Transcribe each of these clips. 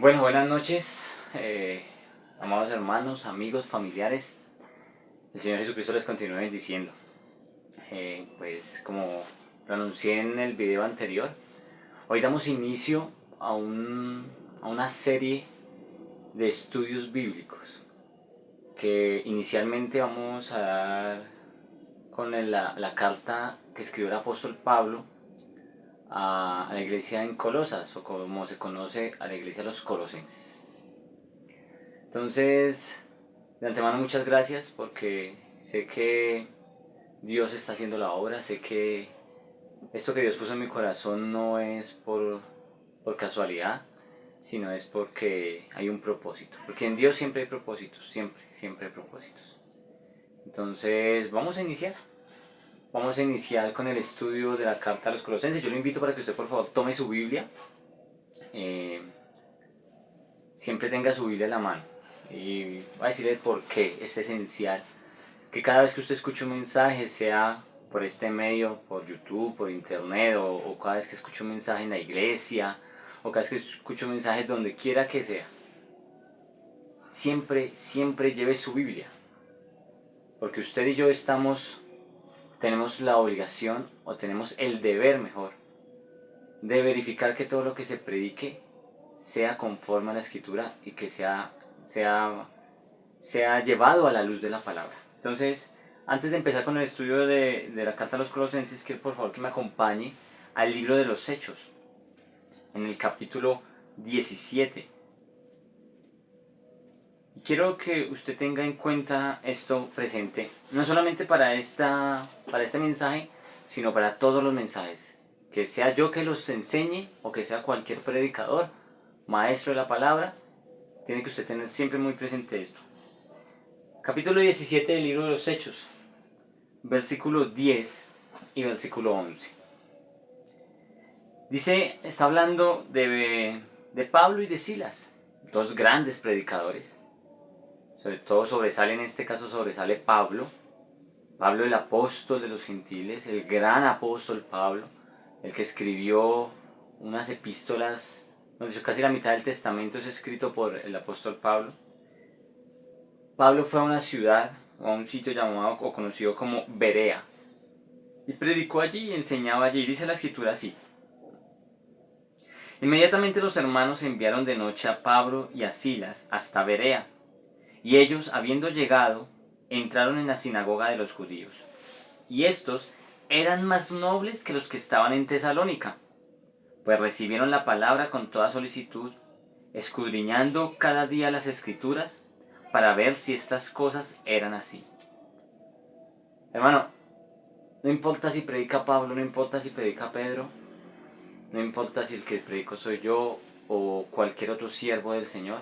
Bueno, buenas noches, amados hermanos, amigos, familiares. El Señor Jesucristo les continúe bendiciendo. Pues como lo anuncié en el video anterior, hoy damos inicio a una serie de estudios bíblicos que inicialmente vamos a dar con la carta que escribió el apóstol Pablo a la iglesia en Colosas, o como se conoce, a la iglesia de los colosenses. Entonces, de antemano muchas gracias porque sé que Dios está haciendo la obra, sé que esto que Dios puso en mi corazón no es por casualidad, sino es porque hay un propósito. Porque en Dios siempre hay propósitos, siempre hay propósitos. Entonces, vamos a iniciar. Vamos a iniciar con el estudio de la carta a los Colosenses. Yo le invito para que usted por favor tome su Biblia. Siempre tenga su Biblia en la mano. Y voy a decirle por qué es esencial que cada vez que usted escuche un mensaje, sea por este medio, por YouTube, por internet, o cada vez que escuche un mensaje en la iglesia, o cada vez que escuche un mensaje donde quiera que sea, siempre lleve su Biblia. Porque usted y yo tenemos la obligación, o tenemos el deber mejor, de verificar que todo lo que se predique sea conforme a la Escritura y que sea llevado a la luz de la palabra. Entonces, antes de empezar con el estudio de la carta a los Colosenses, quiero por favor que me acompañe al libro de los Hechos, en el capítulo 17. Y quiero que usted tenga en cuenta esto presente, no solamente para este mensaje, sino para todos los mensajes. Que sea yo que los enseñe, o que sea cualquier predicador, maestro de la palabra, tiene que usted tener siempre muy presente esto. Capítulo 17 del libro de los Hechos, versículo 10 y versículo 11. Dice, está hablando de Pablo y de Silas, dos grandes predicadores. Sobre todo en este caso sobresale Pablo el apóstol de los gentiles, el gran apóstol Pablo, el que escribió unas epístolas, casi la mitad del testamento es escrito por el apóstol Pablo. Pablo fue a una ciudad, o a un sitio llamado o conocido como Berea, y predicó allí y enseñaba allí. Dice la escritura así: inmediatamente los hermanos enviaron de noche a Pablo y a Silas hasta Berea, y ellos, habiendo llegado, entraron en la sinagoga de los judíos. Y estos eran más nobles que los que estaban en Tesalónica, pues recibieron la palabra con toda solicitud, escudriñando cada día las escrituras para ver si estas cosas eran así. Hermano, no importa si predica Pablo, no importa si predica Pedro, no importa si el que predico soy yo o cualquier otro siervo del Señor,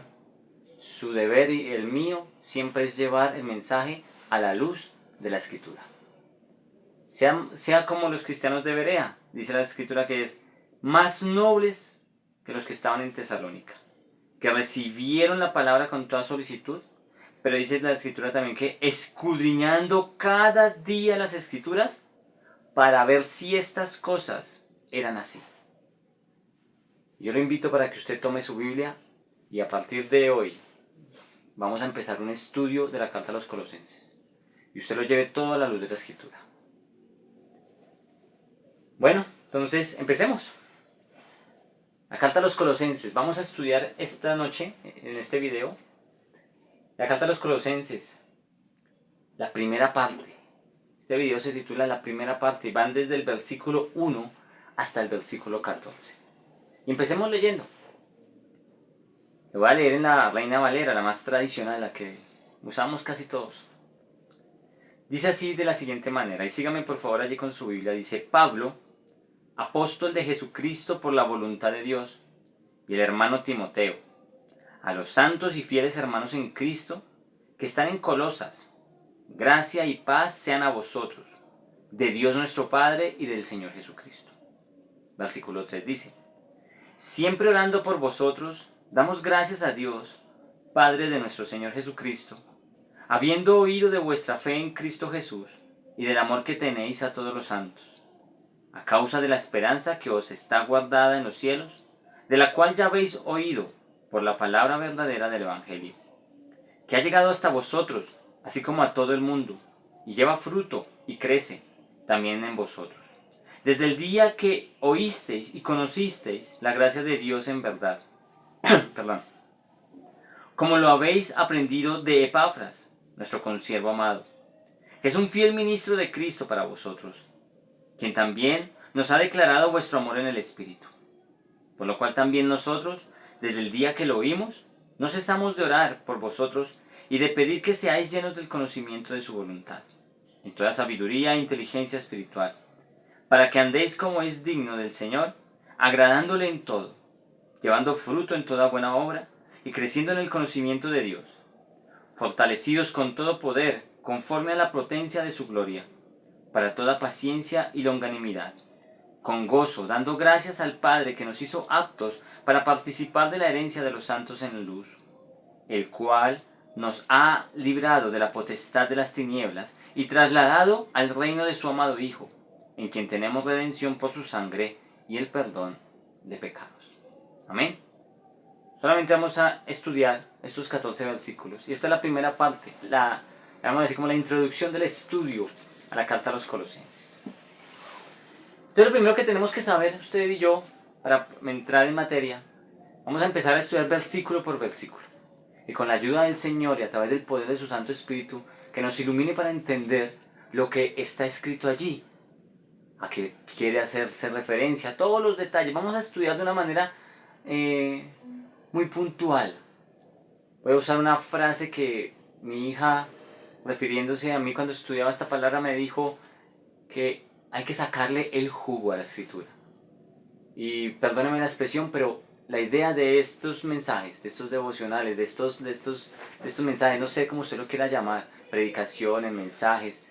su deber y el mío siempre es llevar el mensaje a la luz de la escritura. Sea como los cristianos de Berea, dice la escritura que es más nobles que los que estaban en Tesalónica, que recibieron la palabra con toda solicitud, pero dice la escritura también que escudriñando cada día las escrituras para ver si estas cosas eran así. Yo lo invito para que usted tome su Biblia y a partir de hoy vamos a empezar un estudio de la carta a los Colosenses y usted lo lleve todo a la luz de la escritura. Bueno, entonces empecemos. La carta a los Colosenses. Vamos a estudiar esta noche, en este video, la carta a los Colosenses, la primera parte. Este video se titula La primera parte y van desde el versículo 1 hasta el versículo 14. Y empecemos leyendo. Lo voy a leer en la Reina Valera, la más tradicional, la que usamos casi todos. Dice así de la siguiente manera, y sígame por favor allí con su Biblia. Dice: Pablo, apóstol de Jesucristo por la voluntad de Dios, y el hermano Timoteo, a los santos y fieles hermanos en Cristo que están en Colosas, gracia y paz sean a vosotros, de Dios nuestro Padre y del Señor Jesucristo. Versículo 3 dice: siempre orando por vosotros, damos gracias a Dios, Padre de nuestro Señor Jesucristo, habiendo oído de vuestra fe en Cristo Jesús y del amor que tenéis a todos los santos, a causa de la esperanza que os está guardada en los cielos, de la cual ya habéis oído, por la palabra verdadera del Evangelio, que ha llegado hasta vosotros, así como a todo el mundo, y lleva fruto y crece también en vosotros, desde el día que oísteis y conocisteis la gracia de Dios en verdad, perdón, como lo habéis aprendido de Epafras, nuestro consiervo amado, que es un fiel ministro de Cristo para vosotros, quien también nos ha declarado vuestro amor en el Espíritu. Por lo cual también nosotros, desde el día que lo oímos, no cesamos de orar por vosotros y de pedir que seáis llenos del conocimiento de su voluntad, en toda sabiduría e inteligencia espiritual, para que andéis como es digno del Señor, agradándole en todo, llevando fruto en toda buena obra y creciendo en el conocimiento de Dios, fortalecidos con todo poder, conforme a la potencia de su gloria, para toda paciencia y longanimidad, con gozo, dando gracias al Padre que nos hizo aptos para participar de la herencia de los santos en la luz, el cual nos ha librado de la potestad de las tinieblas y trasladado al reino de su amado Hijo, en quien tenemos redención por su sangre y el perdón de pecados. Amén. Solamente vamos a estudiar estos 14 versículos. Y esta es la primera parte, vamos a decir como la introducción del estudio a la carta a los Colosenses. Entonces lo primero que tenemos que saber, usted y yo, para entrar en materia, vamos a empezar a estudiar versículo por versículo. Y con la ayuda del Señor y a través del poder de su Santo Espíritu, que nos ilumine para entender lo que está escrito allí, a qué quiere hacerse referencia, todos los detalles. Vamos a estudiar de una manera muy puntual. Voy a usar una frase que mi hija, refiriéndose a mí cuando estudiaba esta palabra, me dijo que hay que sacarle el jugo a la escritura. Y perdóneme la expresión, pero la idea de estos mensajes, de estos devocionales, de estos mensajes, no sé cómo usted lo quiera llamar, predicaciones, mensajes,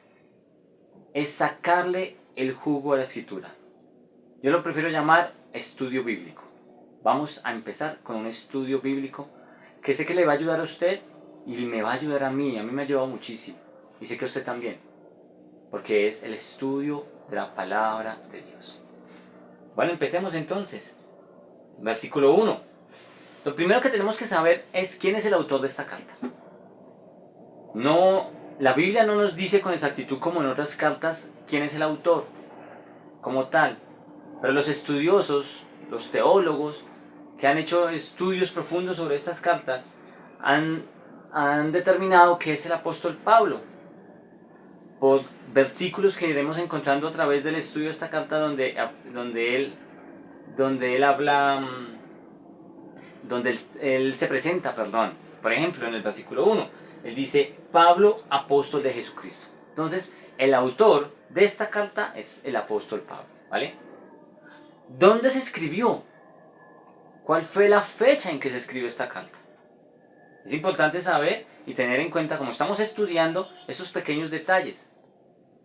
es sacarle el jugo a la escritura. Yo lo prefiero llamar estudio bíblico. Vamos a empezar con un estudio bíblico que sé que le va a ayudar a usted y me va a ayudar a mí me ha ayudado muchísimo. Y sé que a usted también, porque es el estudio de la palabra de Dios. Bueno, empecemos entonces. Versículo 1. Lo primero que tenemos que saber es quién es el autor de esta carta. La Biblia no nos dice con exactitud como en otras cartas quién es el autor, como tal. Pero los estudiosos, los teólogos, que han hecho estudios profundos sobre estas cartas, han determinado que es el apóstol Pablo, por versículos que iremos encontrando a través del estudio de esta carta donde él habla, donde él se presenta, perdón. Por ejemplo, en el versículo 1, él dice, Pablo, apóstol de Jesucristo. Entonces, el autor de esta carta es el apóstol Pablo, ¿vale? ¿Dónde se escribió? ¿Cuál fue la fecha en que se escribió esta carta? Es importante saber y tener en cuenta, como estamos estudiando, esos pequeños detalles,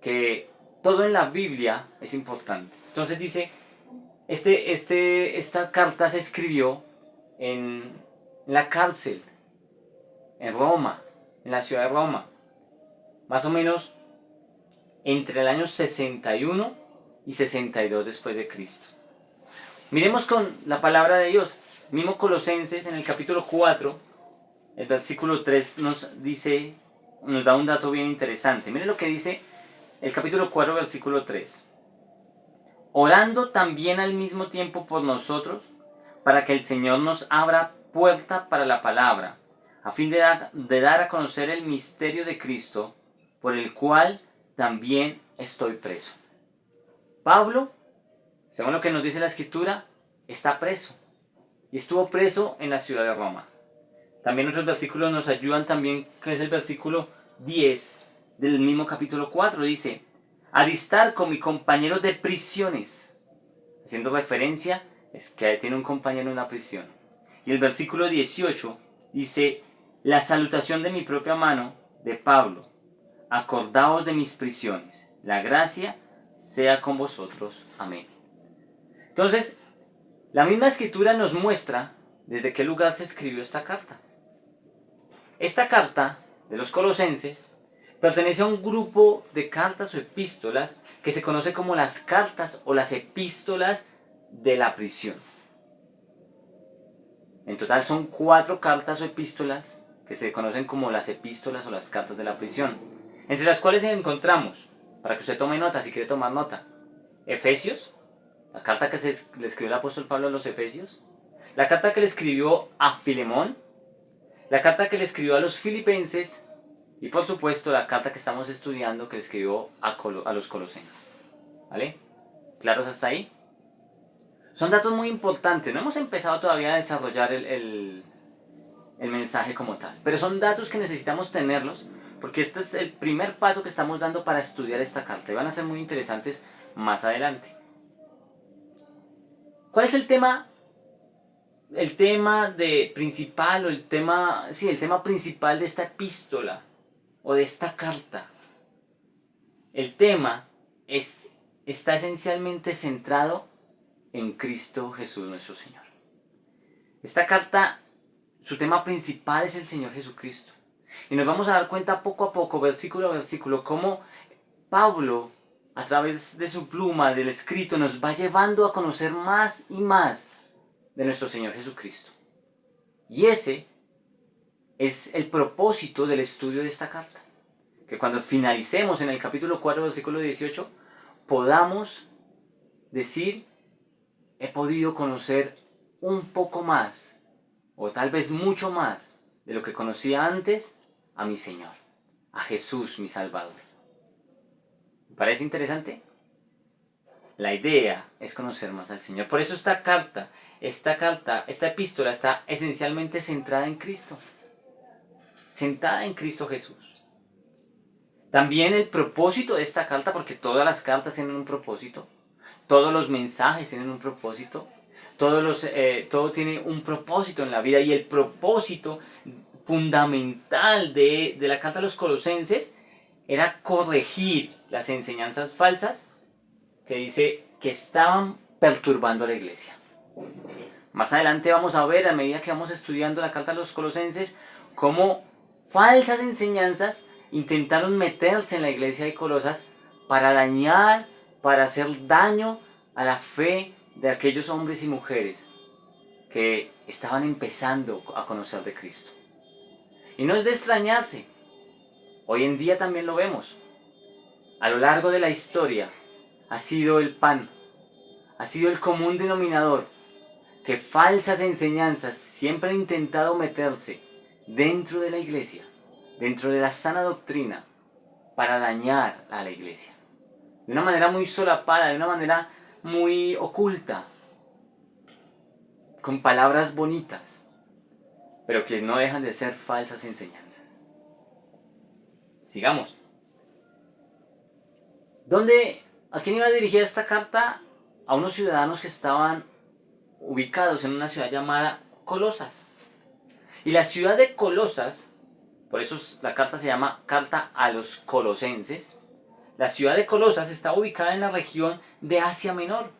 que todo en la Biblia es importante. Entonces dice, esta carta se escribió en la cárcel, en Roma, en la ciudad de Roma, más o menos entre el año 61 y 62 después de Cristo. Miremos con la palabra de Dios. Mismo Colosenses en el capítulo 4, el versículo 3 nos da un dato bien interesante. Miren lo que dice el capítulo 4, versículo 3. Orando también al mismo tiempo por nosotros, para que el Señor nos abra puerta para la palabra, a fin de dar a conocer el misterio de Cristo, por el cual también estoy preso. Pablo, según lo que nos dice la Escritura, está preso. Y estuvo preso en la ciudad de Roma. También otros versículos nos ayudan también, que es el versículo 10 del mismo capítulo 4. Dice, Aristarco, mi compañero de prisiones. Haciendo referencia, es que tiene un compañero en una prisión. Y el versículo 18 dice, la salutación de mi propia mano, de Pablo. Acordaos de mis prisiones. La gracia sea con vosotros. Amén. Entonces, la misma escritura nos muestra desde qué lugar se escribió esta carta. Esta carta de los Colosenses pertenece a un grupo de cartas o epístolas que se conoce como las cartas o las epístolas de la prisión. En total son 4 cartas o epístolas que se conocen como las epístolas o las cartas de la prisión, entre las cuales encontramos, para que usted tome nota, si quiere tomar nota, Efesios, la carta que le escribió el apóstol Pablo a los Efesios, la carta que le escribió a Filemón, la carta que le escribió a los Filipenses y por supuesto la carta que estamos estudiando que le escribió a los Colosenses. ¿Vale? ¿Claros hasta ahí? Son datos muy importantes, no hemos empezado todavía a desarrollar el mensaje como tal, pero son datos que necesitamos tenerlos porque esto es el primer paso que estamos dando para estudiar esta carta y van a ser muy interesantes más adelante. ¿Cuál es el tema? El tema principal o el tema principal de esta epístola o de esta carta. El tema está esencialmente centrado en Cristo Jesús nuestro Señor. Esta carta, su tema principal es el Señor Jesucristo. Y nos vamos a dar cuenta poco a poco, versículo a versículo, cómo Pablo, a través de su pluma, del escrito, nos va llevando a conocer más y más de nuestro Señor Jesucristo. Y ese es el propósito del estudio de esta carta. Que cuando finalicemos en el capítulo 4, versículo 18, podamos decir, he podido conocer un poco más, o tal vez mucho más, de lo que conocía antes a mi Señor, a Jesús mi Salvador. ¿Me parece interesante? La idea es conocer más al Señor. Por eso esta epístola está esencialmente centrada en Cristo. Centrada en Cristo Jesús. También el propósito de esta carta, porque todas las cartas tienen un propósito, todos los mensajes tienen un propósito, todo tiene un propósito en la vida, y el propósito fundamental de la carta a los Colosenses era corregir las enseñanzas falsas que dice que estaban perturbando a la iglesia. Más adelante vamos a ver, a medida que vamos estudiando la carta a los Colosenses, cómo falsas enseñanzas intentaron meterse en la iglesia de Colosas para dañar, para hacer daño a la fe de aquellos hombres y mujeres que estaban empezando a conocer de Cristo. Y no es de extrañarse, hoy en día también lo vemos. A lo largo de la historia ha sido el pan, ha sido el común denominador, que falsas enseñanzas siempre han intentado meterse dentro de la iglesia, dentro de la sana doctrina, para dañar a la iglesia. De una manera muy solapada, de una manera muy oculta, con palabras bonitas, pero que no dejan de ser falsas enseñanzas. Sigamos. ¿A quién iba dirigida esta carta? A unos ciudadanos que estaban ubicados en una ciudad llamada Colosas. Y la ciudad de Colosas, por eso la carta se llama Carta a los Colosenses, la ciudad de Colosas está ubicada en la región de Asia Menor,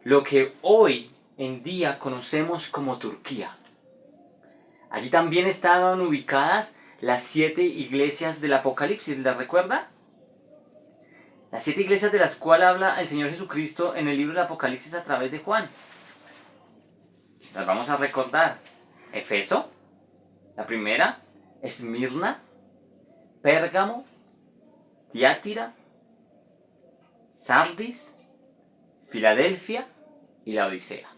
lo que hoy en día conocemos como Turquía. Allí también estaban ubicadas las 7 iglesias del Apocalipsis, ¿las recuerda? Las 7 iglesias de las cuales habla el Señor Jesucristo en el libro del Apocalipsis a través de Juan. Las vamos a recordar. Efeso, la primera, Esmirna, Pérgamo, Tiátira, Sardis, Filadelfia y la Odisea.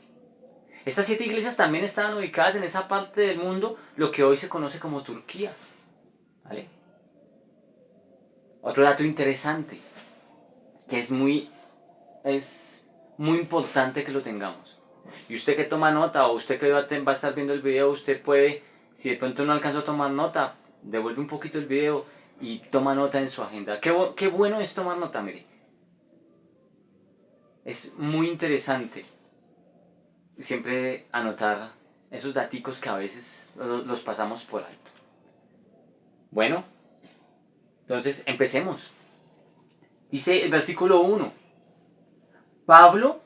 Estas 7 iglesias también estaban ubicadas en esa parte del mundo, lo que hoy se conoce como Turquía. ¿Vale? Otro dato interesante, que es muy importante que lo tengamos. Y usted que toma nota, o usted que va a estar viendo el video, usted puede, si de pronto no alcanzó a tomar nota, devuelve un poquito el video y toma nota en su agenda. Qué bueno es tomar nota, mire. Es muy interesante siempre anotar esos daticos que a veces los pasamos por alto. Bueno, entonces empecemos. Dice el versículo 1. Pablo,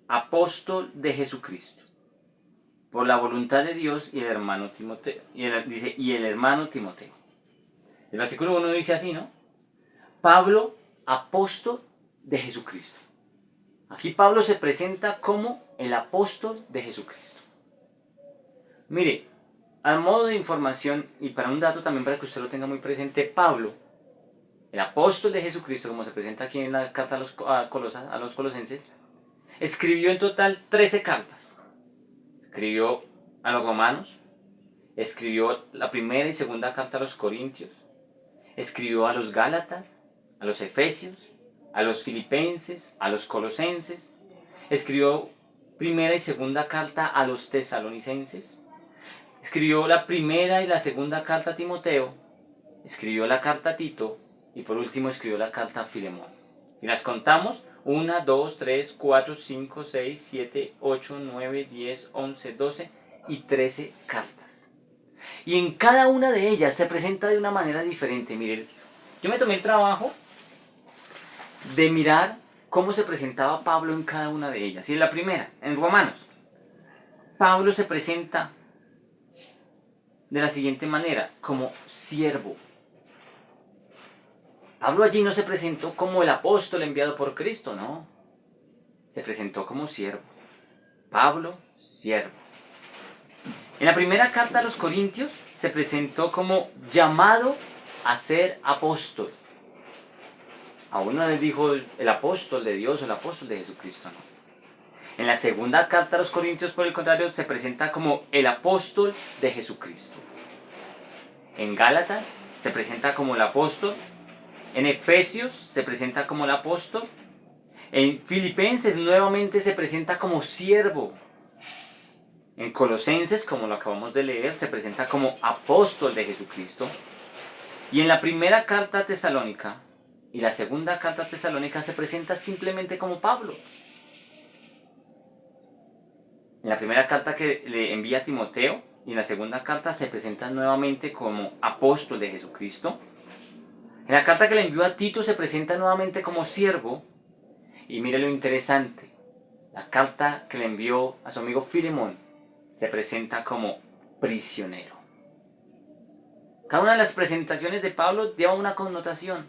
apóstol de Jesucristo, por la voluntad de Dios, y el hermano Timoteo. Y el hermano Timoteo. El versículo 1 dice así, ¿no? Pablo, apóstol de Jesucristo. Aquí Pablo se presenta como el apóstol de Jesucristo. Mire, a modo de información y para un dato también para que usted lo tenga muy presente, Pablo, el apóstol de Jesucristo, como se presenta aquí en la carta a los colosenses, escribió en total 13 cartas. Escribió a los romanos, escribió la primera y segunda carta a los corintios, escribió a los gálatas, a los efesios, a los filipenses, a los colosenses, escribió primera y segunda carta a los tesalonicenses, escribió la primera y la segunda carta a Timoteo, escribió la carta a Tito y por último escribió la carta a Filemón. Y las contamos: 1, 2, 3, 4, 5, 6, 7, 8, 9, 10, 11, 12 y 13 cartas. Y en cada una de ellas se presenta de una manera diferente. Miren, yo me tomé el trabajo de mirar cómo se presentaba Pablo en cada una de ellas. Y en la primera, en Romanos, Pablo se presenta de la siguiente manera: como siervo. Pablo allí no se presentó como el apóstol enviado por Cristo, no. Se presentó como siervo. Pablo, siervo. En la primera carta a los Corintios se presentó como llamado a ser apóstol. Aún no les dijo el apóstol de Dios o el apóstol de Jesucristo, no. En la segunda carta a los Corintios, por el contrario, se presenta como el apóstol de Jesucristo. En Gálatas se presenta como el apóstol. En Efesios se presenta como el apóstol. En Filipenses nuevamente se presenta como siervo. En Colosenses, como lo acabamos de leer, se presenta como apóstol de Jesucristo. Y en la primera carta a Tesalónica y la segunda carta a Tesalónica se presenta simplemente como Pablo. En la primera carta que le envía a Timoteo y en la segunda carta se presenta nuevamente como apóstol de Jesucristo. En la carta que le envió a Tito se presenta nuevamente como siervo. Y mire lo interesante, la carta que le envió a su amigo Filemón se presenta como prisionero. Cada una de las presentaciones de Pablo lleva una connotación.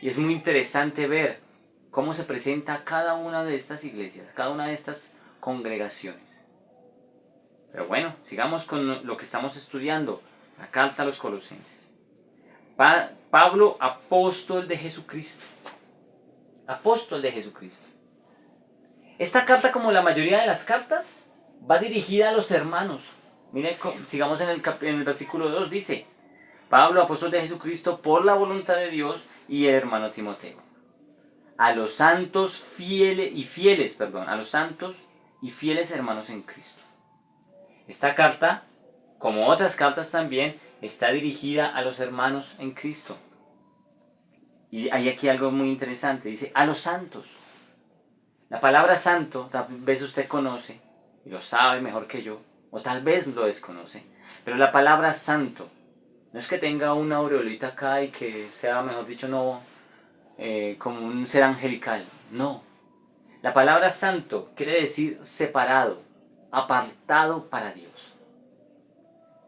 Y es muy interesante ver cómo se presenta cada una de estas iglesias, cada una de estas congregaciones. Pero bueno, sigamos con lo que estamos estudiando, la carta a los Colosenses. Pablo, apóstol de Jesucristo. Apóstol de Jesucristo. Esta carta, como la mayoría de las cartas, va dirigida a los hermanos. Miren, sigamos en el versículo 2, dice: Pablo, apóstol de Jesucristo, por la voluntad de Dios, y el hermano Timoteo. A los santos a los santos y fieles hermanos en Cristo. Esta carta, como otras cartas también, está dirigida a los hermanos en Cristo. Y hay aquí algo muy interesante, dice a los santos. La palabra santo, tal vez usted conoce, y lo sabe mejor que yo, o tal vez lo desconoce, pero la palabra santo no es que tenga una aureolita acá y que sea, mejor dicho, no como un ser angelical, no. La palabra santo quiere decir separado, apartado para Dios.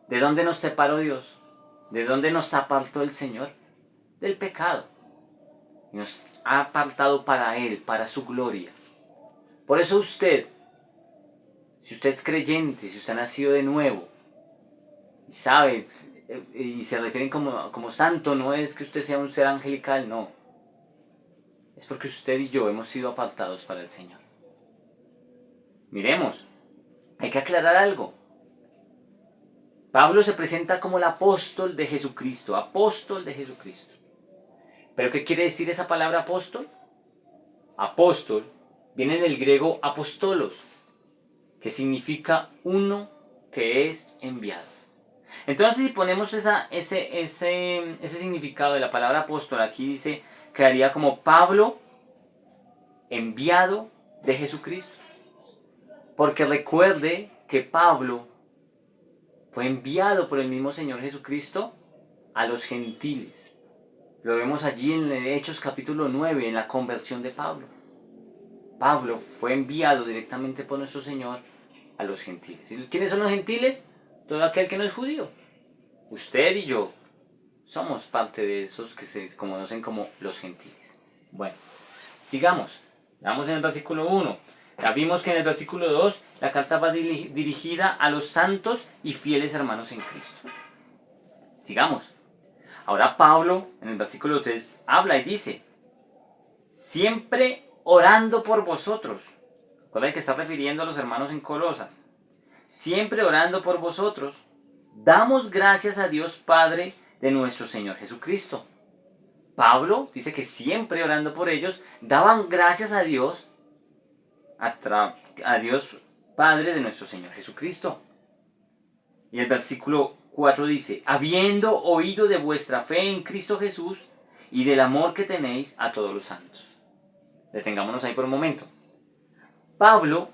¿De dónde nos separó Dios? ¿De dónde nos apartó el Señor? Del pecado. Y nos ha apartado para Él, para su gloria. Por eso usted, si usted es creyente, si usted ha nacido de nuevo, y sabe, y se refieren como santo, no es que usted sea un ser angelical, no. Es porque usted y yo hemos sido apartados para el Señor. Miremos, hay que aclarar algo. Pablo se presenta como el apóstol de Jesucristo, apóstol de Jesucristo. ¿Pero qué quiere decir esa palabra apóstol? Apóstol viene del griego apostolos, que significa uno que es enviado. Entonces, si ponemos ese significado de la palabra apóstol, aquí dice, quedaría como Pablo, enviado de Jesucristo. Porque recuerde que Pablo fue enviado por el mismo Señor Jesucristo a los gentiles. Lo vemos allí en Hechos capítulo 9, en la conversión de Pablo. Pablo fue enviado directamente por nuestro Señor a los gentiles. ¿Y quiénes son los gentiles? Todo aquel que no es judío. Usted y yo somos parte de esos que se conocen como los gentiles. Bueno, sigamos. Vamos en el versículo 1. Ya vimos que en el versículo 2 la carta va dirigida a los santos y fieles hermanos en Cristo. Sigamos. Ahora Pablo en el versículo 3 habla y dice, siempre orando por vosotros. Recuerda que está refiriendo a los hermanos en Colosas. Siempre orando por vosotros, damos gracias a Dios Padre de nuestro Señor Jesucristo. Pablo dice que siempre orando por ellos, daban gracias a Dios, a Dios Padre de nuestro Señor Jesucristo. Y el versículo 4 dice, habiendo oído de vuestra fe en Cristo Jesús y del amor que tenéis a todos los santos. Detengámonos ahí por un momento. Pablo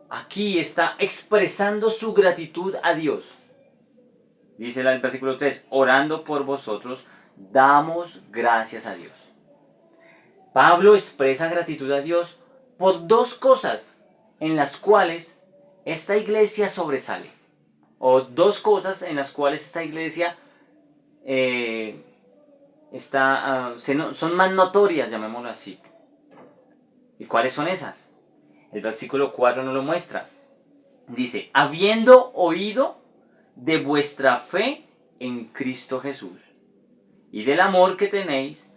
aquí está expresando su gratitud a Dios. Dice el versículo 3, orando por vosotros, damos gracias a Dios. Pablo expresa gratitud a Dios por dos cosas en las cuales esta iglesia sobresale. O dos cosas en las cuales esta iglesia son más notorias, llamémoslo así. ¿Y cuáles son esas? El versículo 4 nos lo muestra. Dice, habiendo oído de vuestra fe en Cristo Jesús y del amor que tenéis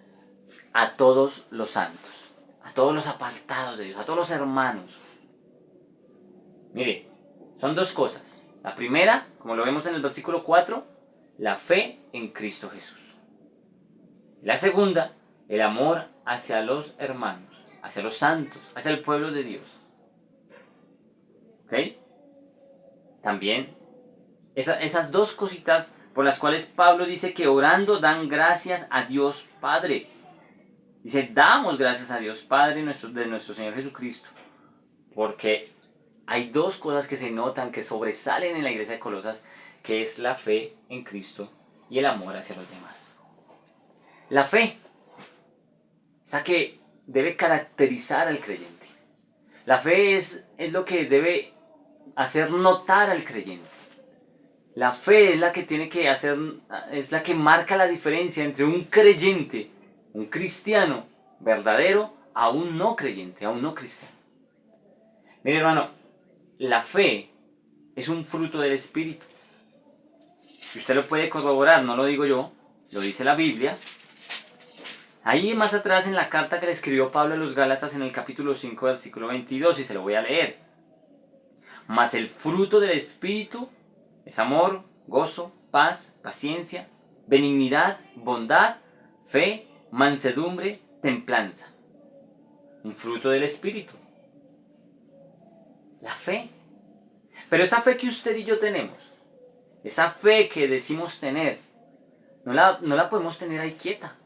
a todos los santos, a todos los apartados de Dios, a todos los hermanos. Mire, son dos cosas. La primera, como lo vemos en el versículo 4, la fe en Cristo Jesús. La segunda, el amor hacia los hermanos, hacia los santos, hacia el pueblo de Dios. ¿Ok? También esas dos cositas por las cuales Pablo dice que orando dan gracias a Dios Padre. Dice, damos gracias a Dios Padre de nuestro Señor Jesucristo. Porque hay dos cosas que se notan, que sobresalen en la iglesia de Colosas, que es la fe en Cristo y el amor hacia los demás. La fe, esa que debe caracterizar al creyente. La fe es lo que debe hacer notar al creyente. La fe es la que tiene que hacer, es la que marca la diferencia entre un creyente, un cristiano verdadero, a un no creyente, a un no cristiano. Mire, hermano, la fe es un fruto del Espíritu. Si usted lo puede corroborar, no lo digo yo, lo dice la Biblia. Ahí más atrás en la carta que le escribió Pablo a los Gálatas en el capítulo 5, versículo 22, y se lo voy a leer. Mas el fruto del Espíritu es amor, gozo, paz, paciencia, benignidad, bondad, fe, mansedumbre, templanza. Un fruto del Espíritu. La fe. Pero esa fe que usted y yo tenemos, esa fe que decimos tener, no la podemos tener ahí quieta.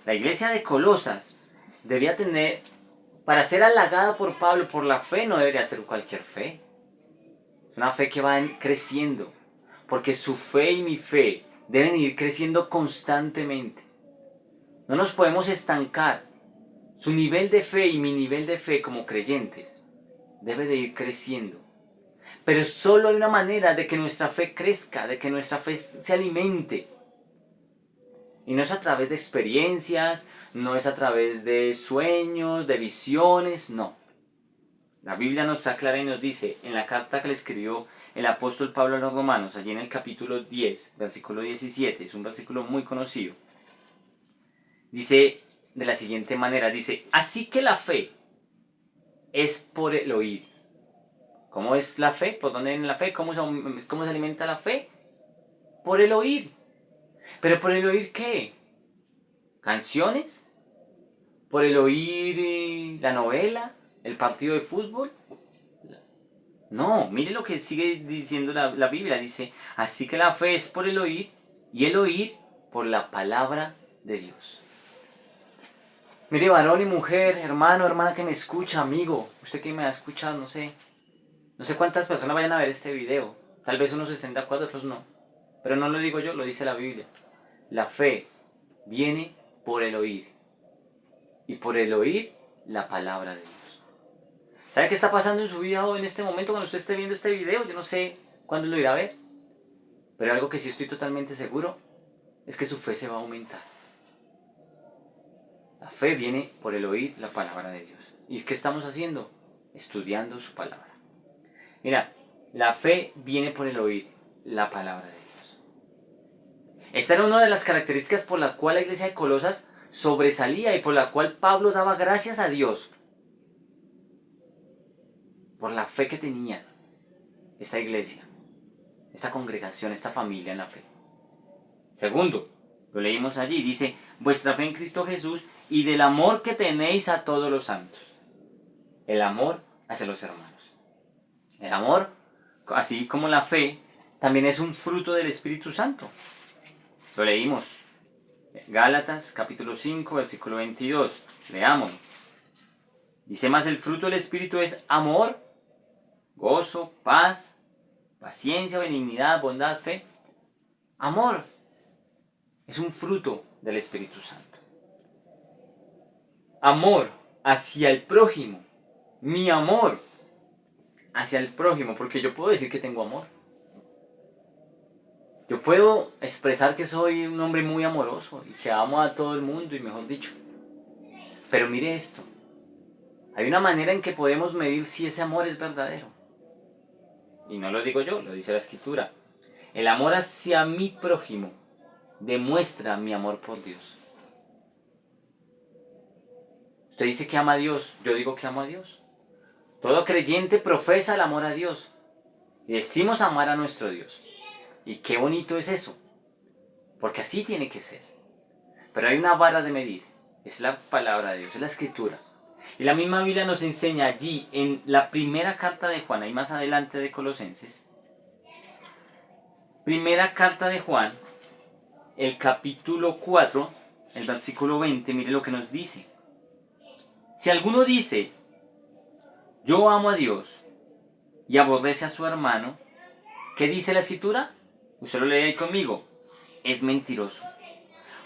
La iglesia de Colosas debía tener, para ser halagada por Pablo por la fe, no debería ser cualquier fe. Es una fe que va creciendo, porque su fe y mi fe deben ir creciendo constantemente. No nos podemos estancar. Su nivel de fe y mi nivel de fe como creyentes debe de ir creciendo. Pero solo hay una manera de que nuestra fe crezca, de que nuestra fe se alimente. Y no es a través de experiencias, no es a través de sueños, de visiones, no. La Biblia nos está clara y nos dice, en la carta que le escribió el apóstol Pablo a los romanos, allí en el capítulo 10, versículo 17, es un versículo muy conocido, dice de la siguiente manera, dice, así que la fe es por el oír. ¿Cómo es la fe? ¿Por dónde viene la fe? ¿Cómo se alimenta la fe? Por el oír. ¿Pero por el oír qué? ¿Canciones? ¿Por el oír la novela? ¿El partido de fútbol? No, mire lo que sigue diciendo la Biblia. Dice, así que la fe es por el oír y el oír por la palabra de Dios. Mire, varón y mujer, hermano, hermana que me escucha, amigo, usted que me ha escuchado, no sé cuántas personas vayan a ver este video. Tal vez unos estén de acuerdo, otros no. Pero no lo digo yo, lo dice la Biblia. La fe viene por el oír. Y por el oír, la palabra de Dios. ¿Sabe qué está pasando en su vida hoy, en este momento, cuando usted esté viendo este video? Yo no sé cuándo lo irá a ver. Pero algo que sí estoy totalmente seguro es que su fe se va a aumentar. La fe viene por el oír la palabra de Dios. ¿Y qué estamos haciendo? Estudiando su palabra. Mira, la fe viene por el oír la palabra de Dios. Esta era una de las características por la cual la iglesia de Colosas sobresalía y por la cual Pablo daba gracias a Dios por la fe que tenía esta iglesia, esta congregación, esta familia en la fe. Segundo, lo leímos allí, dice, vuestra fe en Cristo Jesús y del amor que tenéis a todos los santos. El amor hacia los hermanos. El amor, así como la fe, también es un fruto del Espíritu Santo. Lo leímos. Gálatas capítulo 5, versículo 22. Leámoslo. Dice más, el fruto del Espíritu es amor, gozo, paz, paciencia, benignidad, bondad, fe. Amor es un fruto del Espíritu Santo. Amor hacia el prójimo. Mi amor hacia el prójimo, porque yo puedo decir que tengo amor. Yo puedo expresar que soy un hombre muy amoroso y que amo a todo el mundo y mejor dicho. Pero mire esto. Hay una manera en que podemos medir si ese amor es verdadero. Y no lo digo yo, lo dice la Escritura. El amor hacia mi prójimo demuestra mi amor por Dios. Usted dice que ama a Dios, yo digo que amo a Dios. Todo creyente profesa el amor a Dios. Y decimos amar a nuestro Dios. Y qué bonito es eso. Porque así tiene que ser. Pero hay una vara de medir. Es la palabra de Dios, es la Escritura. Y la misma Biblia nos enseña allí, en la primera carta de Juan, y más adelante de Colosenses. Primera carta de Juan, el capítulo 4, el versículo 20, mire lo que nos dice. Si alguno dice, yo amo a Dios, y aborrece a su hermano, ¿qué dice la Escritura? Usted lo lee ahí conmigo. Es mentiroso.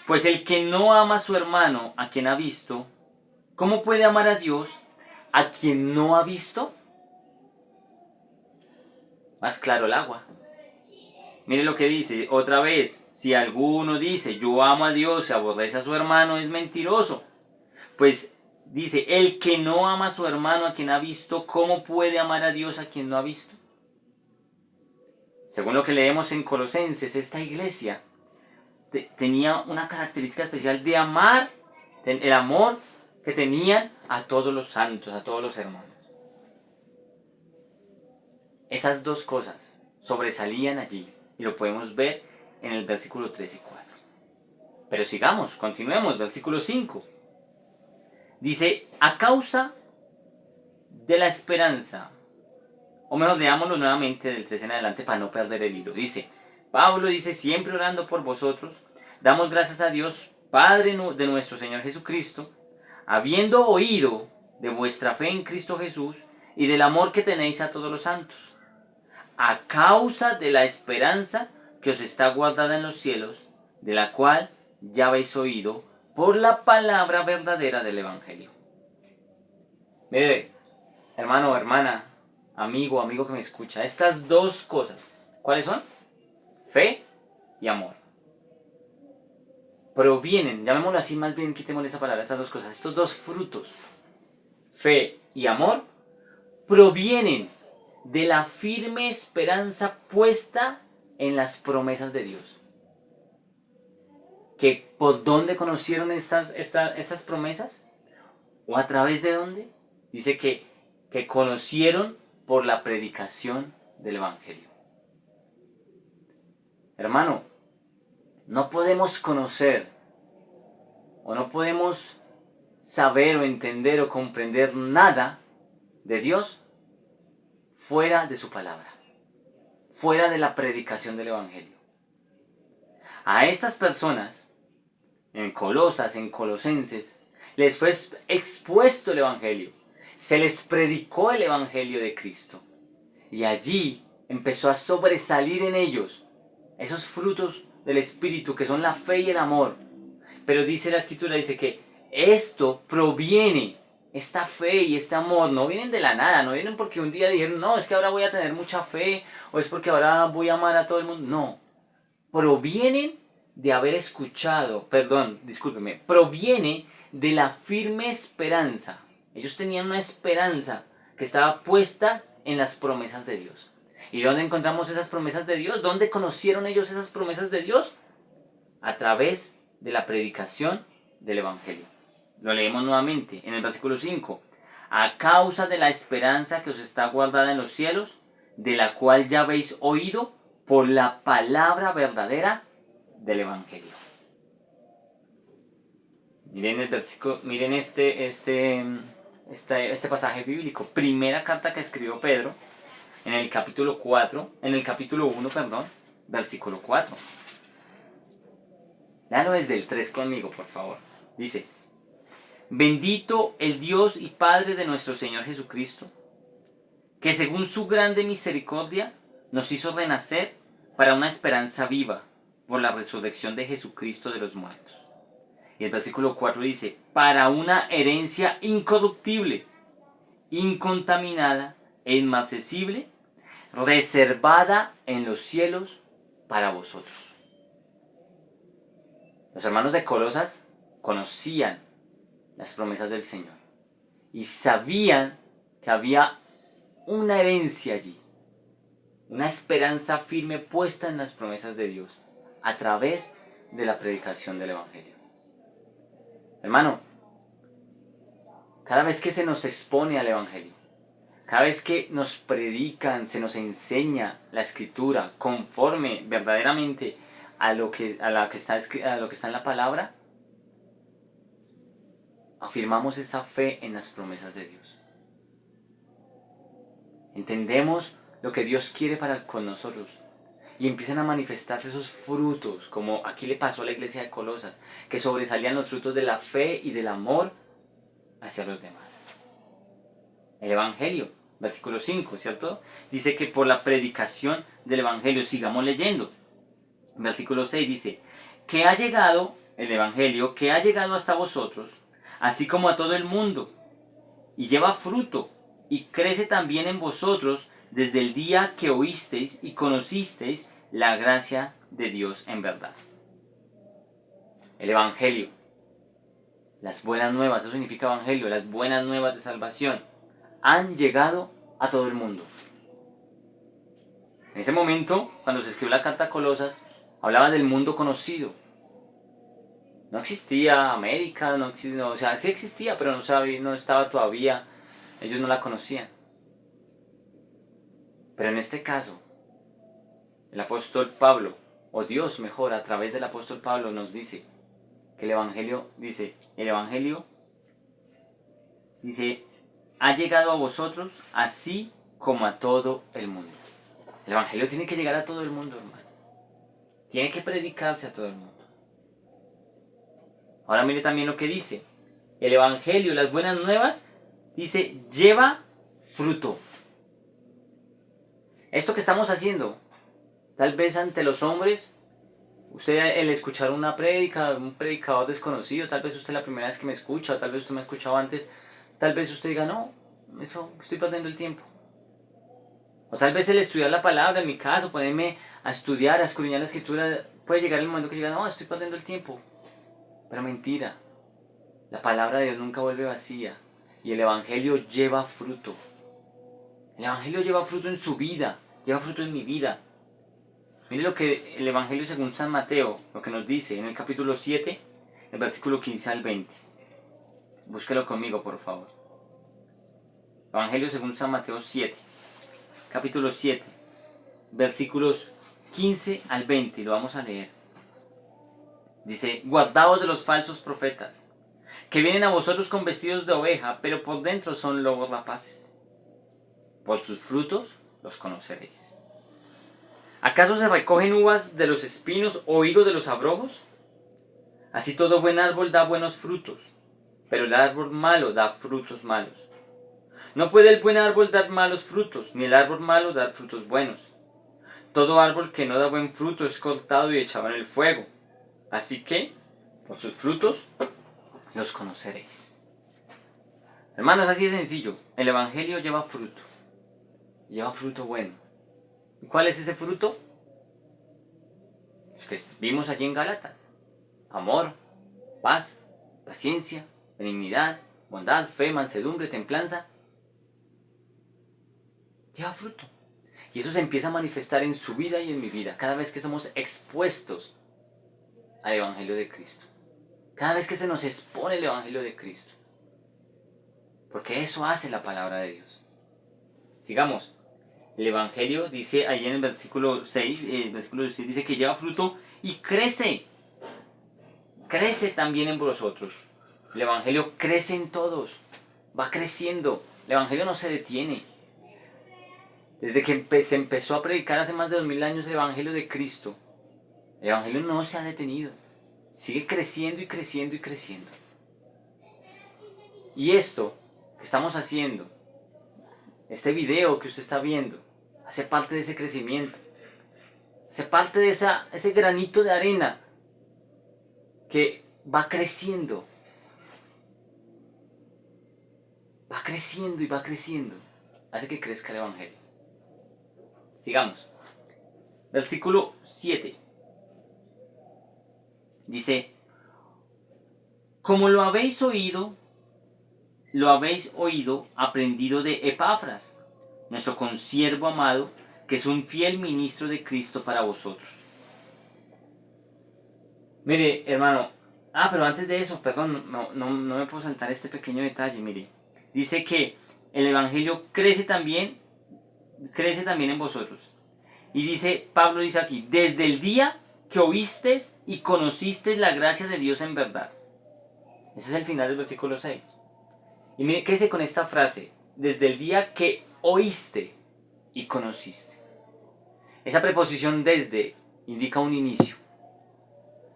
Pues el que no ama a su hermano, a quien ha visto, ¿cómo puede amar a Dios, a quien no ha visto? Más claro el agua. Mire lo que dice, otra vez, si alguno dice, yo amo a Dios y aborrece a su hermano, es mentiroso. Pues dice, el que no ama a su hermano, a quien ha visto, ¿cómo puede amar a Dios, a quien no ha visto? Según lo que leemos en Colosenses, esta iglesia tenía una característica especial de amar, el amor que tenían a todos los santos, a todos los hermanos. Esas dos cosas sobresalían allí y lo podemos ver en el versículo 3 y 4. Pero sigamos, continuemos, versículo 5. Dice, a causa de la esperanza, o mejor, leámoslo nuevamente del 3 en adelante para no perder el hilo. Dice, Pablo dice, siempre orando por vosotros, damos gracias a Dios, Padre de nuestro Señor Jesucristo, habiendo oído de vuestra fe en Cristo Jesús y del amor que tenéis a todos los santos, a causa de la esperanza que os está guardada en los cielos, de la cual ya habéis oído por la palabra verdadera del Evangelio. Mire, hermano, hermana, amigo que me escucha, estas dos cosas, ¿cuáles son? Fe y amor. Provienen, llamémoslo así, más bien quitémosle esa palabra, estas dos cosas, estos dos frutos, fe y amor, provienen de la firme esperanza puesta en las promesas de Dios. ¿Que por dónde conocieron estas promesas? ¿O a través de dónde? Dice que conocieron por la predicación del Evangelio. Hermano, no podemos conocer o no podemos saber o entender o comprender nada de Dios fuera de su palabra, fuera de la predicación del Evangelio. A estas personas, en Colosas, en Colosenses, les fue expuesto el Evangelio, se les predicó el Evangelio de Cristo, y allí empezó a sobresalir en ellos esos frutos del Espíritu que son la fe y el amor. Pero dice la Escritura, dice que esto proviene, esta fe y este amor no vienen de la nada, no vienen porque un día dijeron, no, es que ahora voy a tener mucha fe, o es porque ahora voy a amar a todo el mundo. No, provienen de haber escuchado, proviene de la firme esperanza Ellos tenían una esperanza que estaba puesta en las promesas de Dios. ¿Y dónde encontramos esas promesas de Dios? ¿Dónde conocieron ellos esas promesas de Dios? A través de la predicación del Evangelio. Lo leemos nuevamente en el versículo 5. A causa de la esperanza que os está guardada en los cielos, de la cual ya habéis oído por la palabra verdadera del Evangelio. Miren el versículo, miren este pasaje bíblico. Primera carta que escribió Pedro en el capítulo 1, versículo 4. Léalo desde el 3 conmigo, por favor. Dice: Bendito el Dios y Padre de nuestro Señor Jesucristo, que según su grande misericordia nos hizo renacer para una esperanza viva por la resurrección de Jesucristo de los muertos. Y el versículo 4 dice: para una herencia incorruptible, incontaminada e inmarcesible, reservada en los cielos para vosotros. Los hermanos de Colosas conocían las promesas del Señor y sabían que había una herencia allí, una esperanza firme puesta en las promesas de Dios a través de la predicación del Evangelio. Hermano, cada vez que se nos expone al Evangelio, cada vez que nos predican, se nos enseña la Escritura conforme verdaderamente a lo que está en la palabra, afirmamos esa fe en las promesas de Dios. Entendemos lo que Dios quiere con nosotros y empiezan a manifestarse esos frutos, como aquí le pasó a la iglesia de Colosas, que sobresalían los frutos de la fe y del amor hacia los demás. El Evangelio, versículo 5, ¿cierto? Dice que por la predicación del Evangelio, sigamos leyendo. Versículo 6 dice: que ha llegado, el Evangelio, que ha llegado hasta vosotros, así como a todo el mundo, y lleva fruto, y crece también en vosotros desde el día que oísteis y conocisteis la gracia de Dios en verdad. El Evangelio, las buenas nuevas, eso significa Evangelio, las buenas nuevas de salvación, han llegado a todo el mundo. En ese momento, cuando se escribió la carta a Colosas, hablaba del mundo conocido. No existía América, o sea, sí existía, pero no estaba todavía, ellos no la conocían. Pero en este caso, el apóstol Pablo, o Dios mejor, a través del apóstol Pablo nos dice que el Evangelio ha llegado a vosotros así como a todo el mundo. El Evangelio tiene que llegar a todo el mundo, hermano. Tiene que predicarse a todo el mundo. Ahora mire también lo que dice. El Evangelio, las buenas nuevas, dice, lleva fruto. Esto que estamos haciendo, tal vez ante los hombres, usted el escuchar una prédica, un predicador desconocido, tal vez usted es la primera vez que me escucha, o tal vez usted me ha escuchado antes, tal vez usted diga, no, eso estoy perdiendo el tiempo. O tal vez el estudiar la palabra, en mi caso, ponerme a estudiar, a escudriñar la Escritura, puede llegar el momento que diga, no, estoy perdiendo el tiempo. Pero mentira, la palabra de Dios nunca vuelve vacía y el Evangelio lleva fruto. El Evangelio lleva fruto en su vida, lleva fruto en mi vida. Mire lo que el Evangelio según San Mateo, lo que nos dice en el capítulo 7, el versículo 15 al 20. Búsquelo conmigo, por favor. Evangelio según San Mateo 7, capítulo 7, versículos 15 al 20, y lo vamos a leer. Dice: guardaos de los falsos profetas, que vienen a vosotros con vestidos de oveja, pero por dentro son lobos rapaces. Por sus frutos los conoceréis. ¿Acaso se recogen uvas de los espinos o higos de los abrojos? Así todo buen árbol da buenos frutos, pero el árbol malo da frutos malos. No puede el buen árbol dar malos frutos, ni el árbol malo dar frutos buenos. Todo árbol que no da buen fruto es cortado y echado en el fuego. Así que, por sus frutos, los conoceréis. Hermanos, así de sencillo. El Evangelio lleva fruto. Lleva fruto bueno. ¿Y cuál es ese fruto? Los que vimos allí en Gálatas. Amor, paz, paciencia, benignidad, bondad, fe, mansedumbre, templanza, lleva fruto. Y eso se empieza a manifestar en su vida y en mi vida cada vez que somos expuestos al Evangelio de Cristo. Cada vez que se nos expone el Evangelio de Cristo. Porque eso hace la palabra de Dios. Sigamos. El Evangelio dice ahí en el versículo 6, dice que lleva fruto y crece. Crece también en vosotros. El Evangelio crece en todos. Va creciendo. El Evangelio no se detiene. Desde que se empezó a predicar hace más de 2000 años el Evangelio de Cristo, el Evangelio no se ha detenido. Sigue creciendo y creciendo y creciendo. Y esto que estamos haciendo, este video que usted está viendo, hace parte de ese crecimiento. Hace parte de ese granito de arena que va creciendo. Va creciendo y va creciendo. Hace que crezca el Evangelio. Sigamos. Versículo 7. Dice, como lo habéis oído, aprendido de Epafras, nuestro consiervo amado, que es un fiel ministro de Cristo para vosotros. Mire, hermano, pero antes de eso, perdón, no me puedo saltar este pequeño detalle, mire. Dice que el Evangelio crece también en vosotros. Y dice, Pablo dice aquí, desde el día que oísteis y conocisteis la gracia de Dios en verdad. Ese es el final del versículo 6. Y mire, quédese con esta frase, desde el día que oíste y conociste. Esa preposición desde indica un inicio.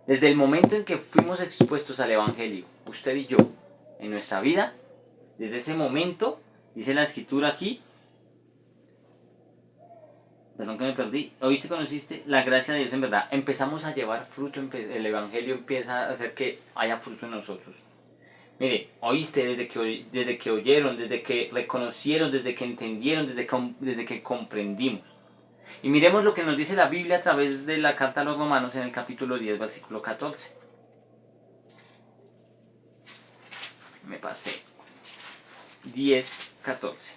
Desde el momento en que fuimos expuestos al Evangelio, usted y yo, en nuestra vida, desde ese momento, dice la escritura aquí, perdón que me perdí, oíste, conociste la gracia de Dios en verdad. Empezamos a llevar fruto, el Evangelio empieza a hacer que haya fruto en nosotros. Mire, oíste desde que oyeron, desde que reconocieron, desde que entendieron, desde que comprendimos. Y miremos lo que nos dice la Biblia a través de la carta a los Romanos en el capítulo 10, versículo 14. Me pasé. 10, 14.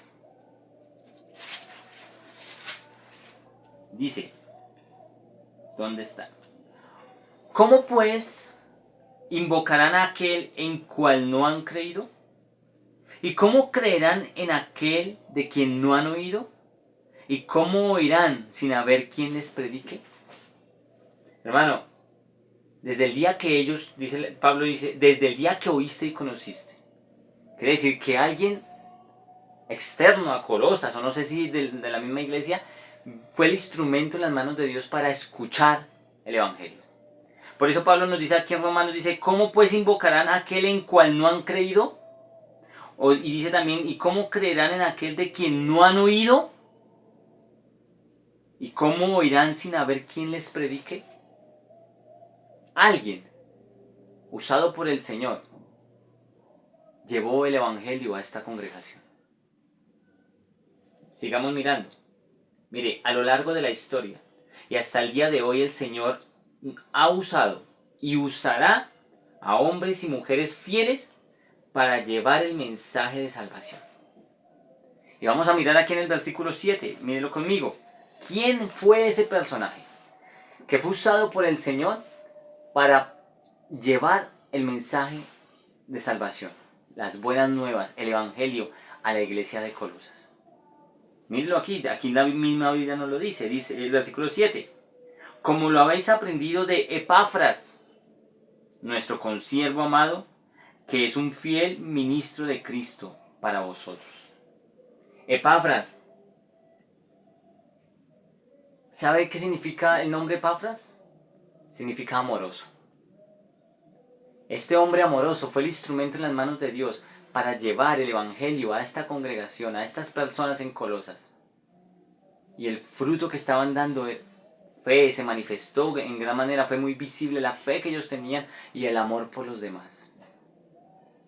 Dice, ¿dónde está? ¿Cómo pues invocarán a aquel en cual no han creído? ¿Y cómo creerán en aquel de quien no han oído? ¿Y cómo oirán sin haber quien les predique? Hermano, desde el día que Pablo dice, desde el día que oíste y conociste. Quiere decir que alguien externo a Colosas, o no sé si de la misma iglesia, fue el instrumento en las manos de Dios para escuchar el Evangelio. Por eso Pablo nos dice aquí en Romanos, dice, ¿cómo pues invocarán a aquel en cual no han creído? Y dice también, ¿y cómo creerán en aquel de quien no han oído? ¿Y cómo oirán sin haber quien les predique? Alguien, usado por el Señor, llevó el Evangelio a esta congregación. Sigamos mirando. Mire, a lo largo de la historia y hasta el día de hoy el Señor ha usado y usará a hombres y mujeres fieles para llevar el mensaje de salvación. Y vamos a mirar aquí en el versículo 7, mírenlo conmigo. ¿Quién fue ese personaje que fue usado por el Señor para llevar el mensaje de salvación, las buenas nuevas, el Evangelio a la iglesia de Colosas? Mírenlo aquí la misma Biblia nos lo dice el versículo 7. Como lo habéis aprendido de Epafras, nuestro consiervo amado, que es un fiel ministro de Cristo para vosotros. Epafras. ¿Sabe qué significa el nombre Epafras? Significa amoroso. Este hombre amoroso fue el instrumento en las manos de Dios para llevar el Evangelio a esta congregación, a estas personas en Colosas. Y el fruto que estaban dando de fe se manifestó en gran manera, fue muy visible la fe que ellos tenían y el amor por los demás.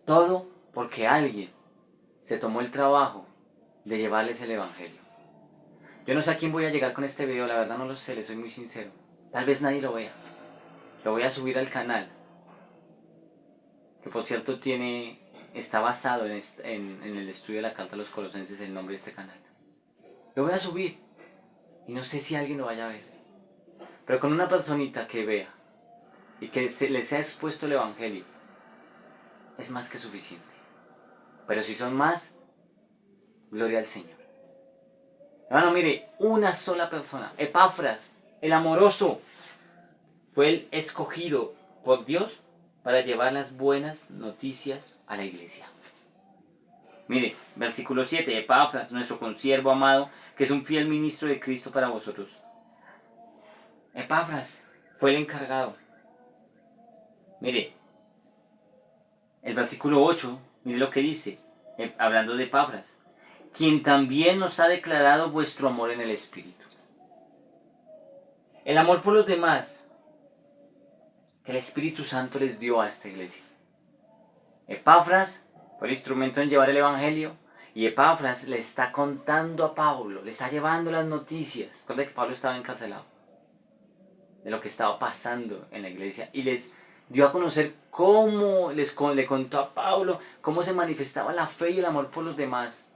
Todo porque alguien se tomó el trabajo de llevarles el Evangelio. Yo no sé a quién voy a llegar con este video, la verdad no lo sé, les soy muy sincero. Tal vez nadie lo vea. Lo voy a subir al canal, que por cierto tiene está basado en el estudio de la carta a los Colosenses, el nombre de este canal. Lo voy a subir y no sé si alguien lo vaya a ver, pero con una personita que vea y que le sea expuesto el Evangelio es más que suficiente. Pero si son más, gloria al Señor. Hermano, mire, una sola persona, Epafras, el amoroso, fue el escogido por Dios para llevar las buenas noticias a la iglesia. Mire, versículo 7, Epafras, nuestro consiervo amado, que es un fiel ministro de Cristo para vosotros. Epafras fue el encargado. Mire, el versículo 8, mire lo que dice, hablando de Epafras, quien también nos ha declarado vuestro amor en el Espíritu. El amor por los demás que el Espíritu Santo les dio a esta iglesia. Epafras fue el instrumento en llevar el Evangelio y Epafras le está contando a Pablo, le está llevando las noticias. Recuerda que Pablo estaba encarcelado, de lo que estaba pasando en la iglesia y les dio a conocer cómo le contó a Pablo cómo se manifestaba la fe y el amor por los demás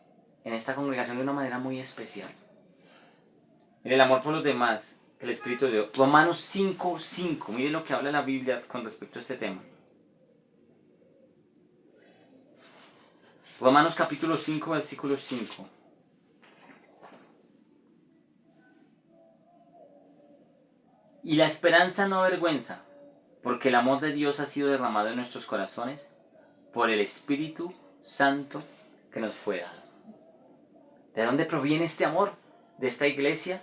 en esta congregación de una manera muy especial. Mire, el amor por los demás que el Espíritu dio. Romanos 5:5. Mire lo que habla la Biblia con respecto a este tema. Romanos capítulo 5, versículo 5. Y la esperanza no avergüenza, porque el amor de Dios ha sido derramado en nuestros corazones por el Espíritu Santo que nos fue dado. ¿De dónde proviene este amor de esta iglesia?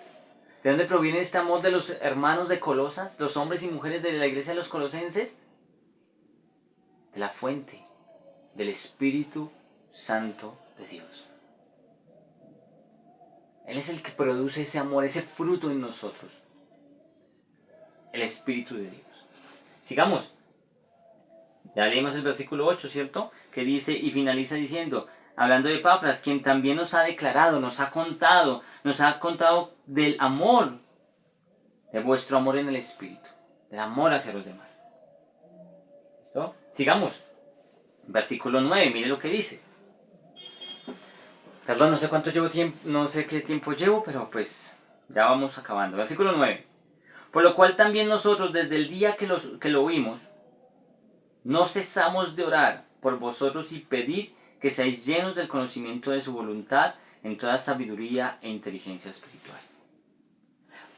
¿De dónde proviene este amor de los hermanos de Colosas, los hombres y mujeres de la iglesia de los colosenses? De la fuente, del Espíritu Santo de Dios. Él es el que produce ese amor, ese fruto en nosotros. El Espíritu de Dios. Sigamos. Ya leímos el versículo 8, ¿cierto? Que dice y finaliza diciendo, hablando de Epafras, quien también nos ha declarado, nos ha contado del amor, de vuestro amor en el Espíritu, del amor hacia los demás. ¿Listo? Sigamos. Versículo 9, mire lo que dice. Perdón, no sé cuánto llevo tiempo, no sé qué tiempo llevo, pero pues ya vamos acabando. Versículo 9. Por lo cual también nosotros desde el día que lo oímos, no cesamos de orar por vosotros y pedir que seáis llenos del conocimiento de su voluntad en toda sabiduría e inteligencia espiritual.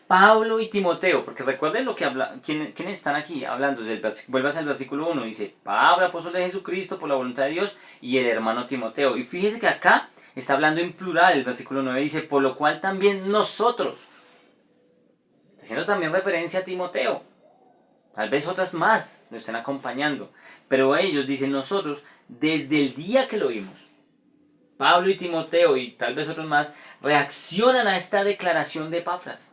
Pablo y Timoteo, porque recuerden lo que habla, ¿quiénes están aquí hablando? Vuelvas al versículo 1, dice, Pablo, apóstol de Jesucristo, por la voluntad de Dios, y el hermano Timoteo. Y fíjese que acá está hablando en plural, el versículo 9 dice, por lo cual también nosotros, está haciendo también referencia a Timoteo, tal vez otras más nos estén acompañando, pero ellos dicen nosotros, desde el día que lo oímos, Pablo y Timoteo y tal vez otros más, reaccionan a esta declaración de Epafras.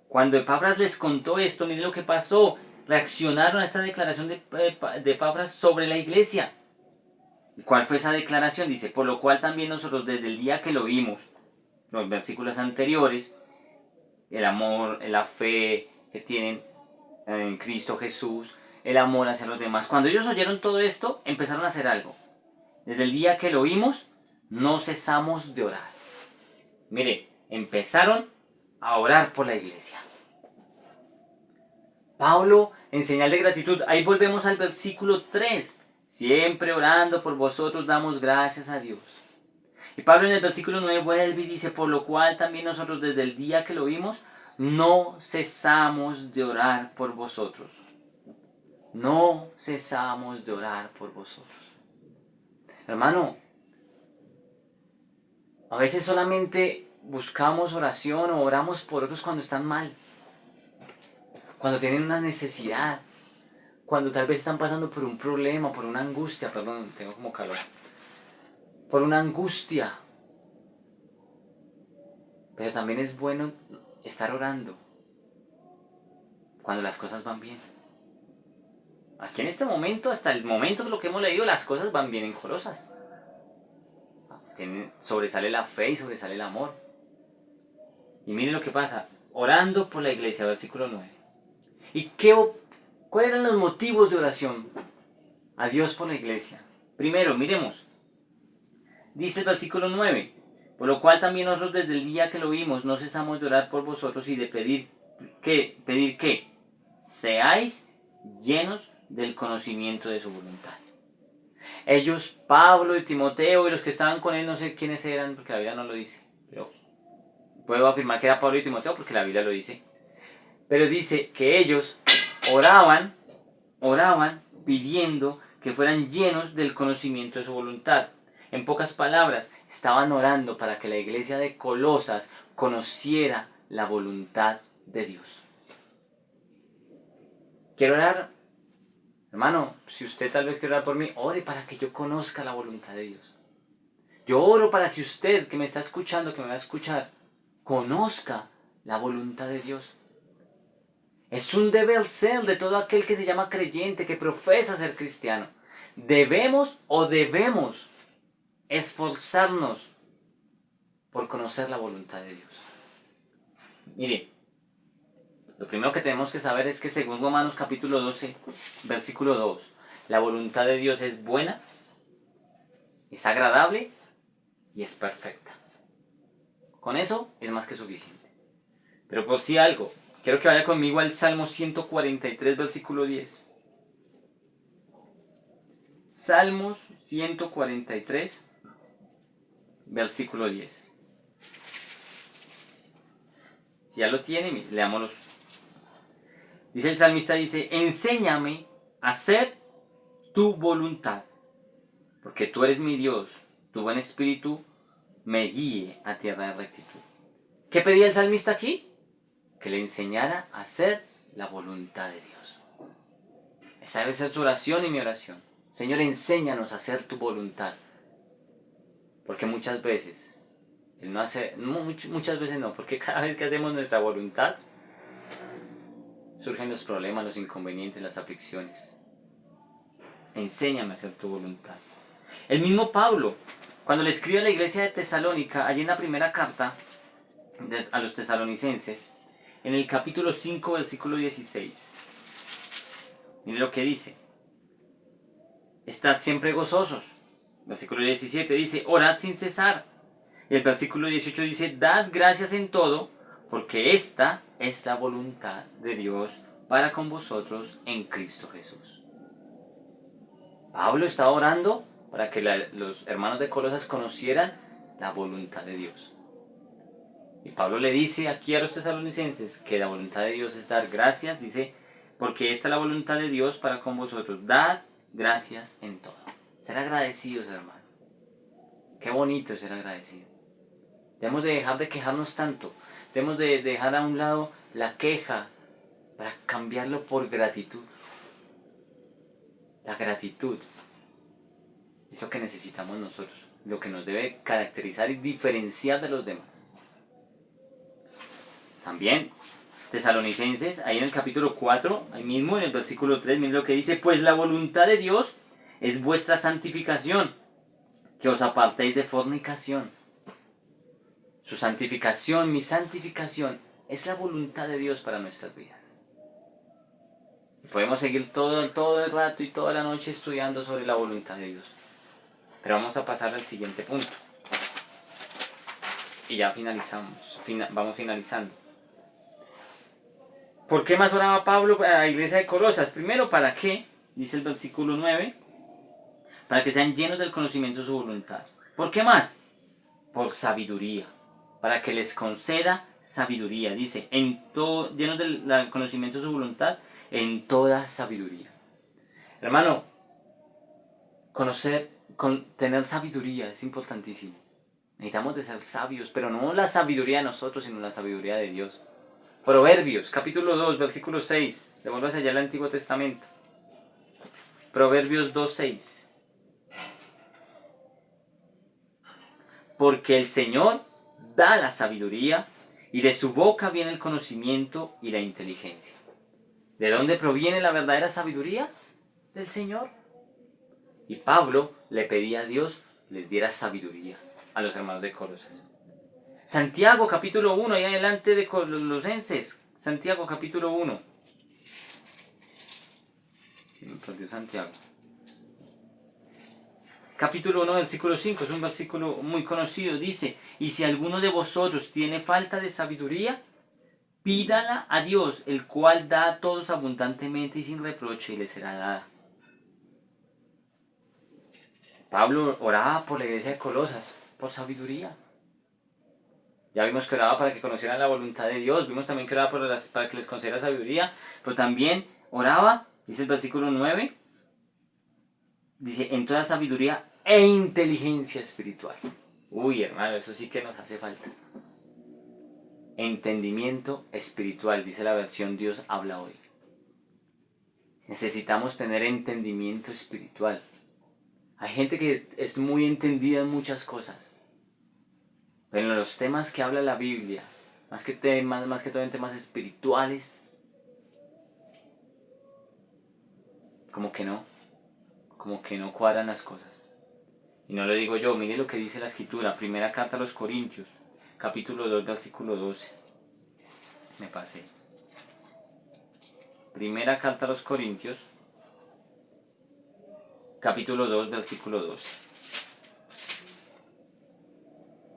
Cuando Epafras les contó esto, miren lo que pasó. Reaccionaron a esta declaración de Epafras sobre la iglesia. ¿Cuál fue esa declaración? Dice, por lo cual también nosotros desde el día que lo vimos, los versículos anteriores, el amor, la fe que tienen en Cristo Jesús, el amor hacia los demás. Cuando ellos oyeron todo esto, empezaron a hacer algo. Desde el día que lo oímos, no cesamos de orar. Mire, empezaron a orar por la iglesia. Pablo, en señal de gratitud, ahí volvemos al versículo 3. Siempre orando por vosotros damos gracias a Dios. Y Pablo en el versículo 9 vuelve y dice, por lo cual también nosotros desde el día que lo vimos, no cesamos de orar por vosotros. No cesamos de orar por vosotros. Hermano, a veces solamente buscamos oración o oramos por otros cuando están mal, cuando tienen una necesidad, cuando tal vez están pasando por un problema, por una angustia, perdón, tengo como calor, por una angustia. Pero también es bueno estar orando cuando las cosas van bien. Aquí en este momento, hasta el momento de lo que hemos leído, las cosas van bien en Colosas. Sobresale la fe y sobresale el amor. Y miren lo que pasa, orando por la iglesia, versículo 9. ¿Y cuáles eran los motivos de oración a Dios por la iglesia? Primero, miremos. Dice el versículo 9. Por lo cual también nosotros desde el día que lo vimos no cesamos de orar por vosotros y de pedir que seáis llenos del conocimiento de su voluntad. Ellos, Pablo y Timoteo y los que estaban con él, no sé quiénes eran porque la Biblia no lo dice, pero puedo afirmar que era Pablo y Timoteo porque la Biblia lo dice. Pero dice que ellos oraban pidiendo que fueran llenos del conocimiento de su voluntad. En pocas palabras, estaban orando para que la iglesia de Colosas conociera la voluntad de Dios. Quiero orar, hermano, si usted tal vez quiere orar por mí, ore para que yo conozca la voluntad de Dios. Yo oro para que usted, que me está escuchando, que me va a escuchar, conozca la voluntad de Dios. Es un deber ser de todo aquel que se llama creyente, que profesa ser cristiano. Debemos esforzarnos por conocer la voluntad de Dios. Mire, lo primero que tenemos que saber es que según Romanos capítulo 12, versículo 2, la voluntad de Dios es buena, es agradable y es perfecta. Con eso es más que suficiente. Pero por si algo, quiero que vaya conmigo al Salmo 143, versículo 10. Salmos 143, versículo 10. Si ya lo tiene, leámoslo. Dice el salmista, enséñame a hacer tu voluntad, porque tú eres mi Dios, tu buen espíritu me guíe a tierra de rectitud. ¿Qué pedía el salmista aquí? Que le enseñara a hacer la voluntad de Dios. Esa debe ser su oración y mi oración. Señor, enséñanos a hacer tu voluntad. Porque muchas veces, muchas veces no, porque cada vez que hacemos nuestra voluntad, surgen los problemas, los inconvenientes, las aflicciones. Enséñame a hacer tu voluntad. El mismo Pablo, cuando le escribe a la iglesia de Tesalónica, allí en la primera carta a los tesalonicenses, en el capítulo 5, versículo 16. Mire lo que dice. Estad siempre gozosos. Versículo 17 dice, orad sin cesar. Y el versículo 18 dice, dad gracias en todo, porque esta es la voluntad de Dios para con vosotros en Cristo Jesús. Pablo estaba orando para que los hermanos de Colosas conocieran la voluntad de Dios. Y Pablo le dice aquí a los tesalonicenses que la voluntad de Dios es dar gracias, dice, porque esta es la voluntad de Dios para con vosotros, dad gracias en todo. Ser agradecidos, hermano. Qué bonito es ser agradecido. Debemos de dejar de quejarnos tanto, debemos de dejar a un lado la queja para cambiarlo por gratitud. La gratitud es lo que necesitamos nosotros, lo que nos debe caracterizar y diferenciar de los demás. También, Tesalonicenses, ahí en el capítulo 4, ahí mismo en el versículo 3, miren lo que dice, pues la voluntad de Dios es vuestra santificación, que os apartéis de fornicación. Su santificación, mi santificación, es la voluntad de Dios para nuestras vidas. Podemos seguir todo el rato y toda la noche estudiando sobre la voluntad de Dios. Pero vamos a pasar al siguiente punto. Y ya vamos finalizando. ¿Por qué más oraba Pablo a la iglesia de Colosas? Primero, ¿para qué? Dice el versículo 9. Para que sean llenos del conocimiento de su voluntad. ¿Por qué más? Por sabiduría. Para que les conceda sabiduría. Dice, llenos del conocimiento de su voluntad, en toda sabiduría. Hermano, tener sabiduría es importantísimo. Necesitamos de ser sabios, pero no la sabiduría de nosotros, sino la sabiduría de Dios. Proverbios, capítulo 2, versículo 6. Devuelvas allá al Antiguo Testamento. Proverbios 2, 6. Porque el Señor da la sabiduría y de su boca viene el conocimiento y la inteligencia. ¿De dónde proviene la verdadera sabiduría? Del Señor. Y Pablo le pedía a Dios les diera sabiduría a los hermanos de Colosas. Santiago capítulo 1, ahí adelante de Colosenses. Santiago capítulo 1. Me perdió Santiago. capítulo 1, versículo 5, es un versículo muy conocido, dice, y si alguno de vosotros tiene falta de sabiduría, pídala a Dios, el cual da a todos abundantemente y sin reproche, y le será dada. Pablo oraba por la iglesia de Colosas, por sabiduría. Ya vimos que oraba para que conocieran la voluntad de Dios, vimos también que oraba para que les concediera sabiduría, pero también oraba, dice el versículo 9, dice, en toda sabiduría e inteligencia espiritual. Uy, hermano, eso sí que nos hace falta. Entendimiento espiritual, dice la versión Dios habla hoy. Necesitamos tener entendimiento espiritual. Hay gente que es muy entendida en muchas cosas, pero en los temas que habla la Biblia, más que todo en temas espirituales, como que no cuadran las cosas. Y no lo digo yo, mire lo que dice la Escritura, primera carta a los Corintios, capítulo 2, versículo 12. Me pasé. Primera carta a los Corintios, capítulo 2, versículo 12.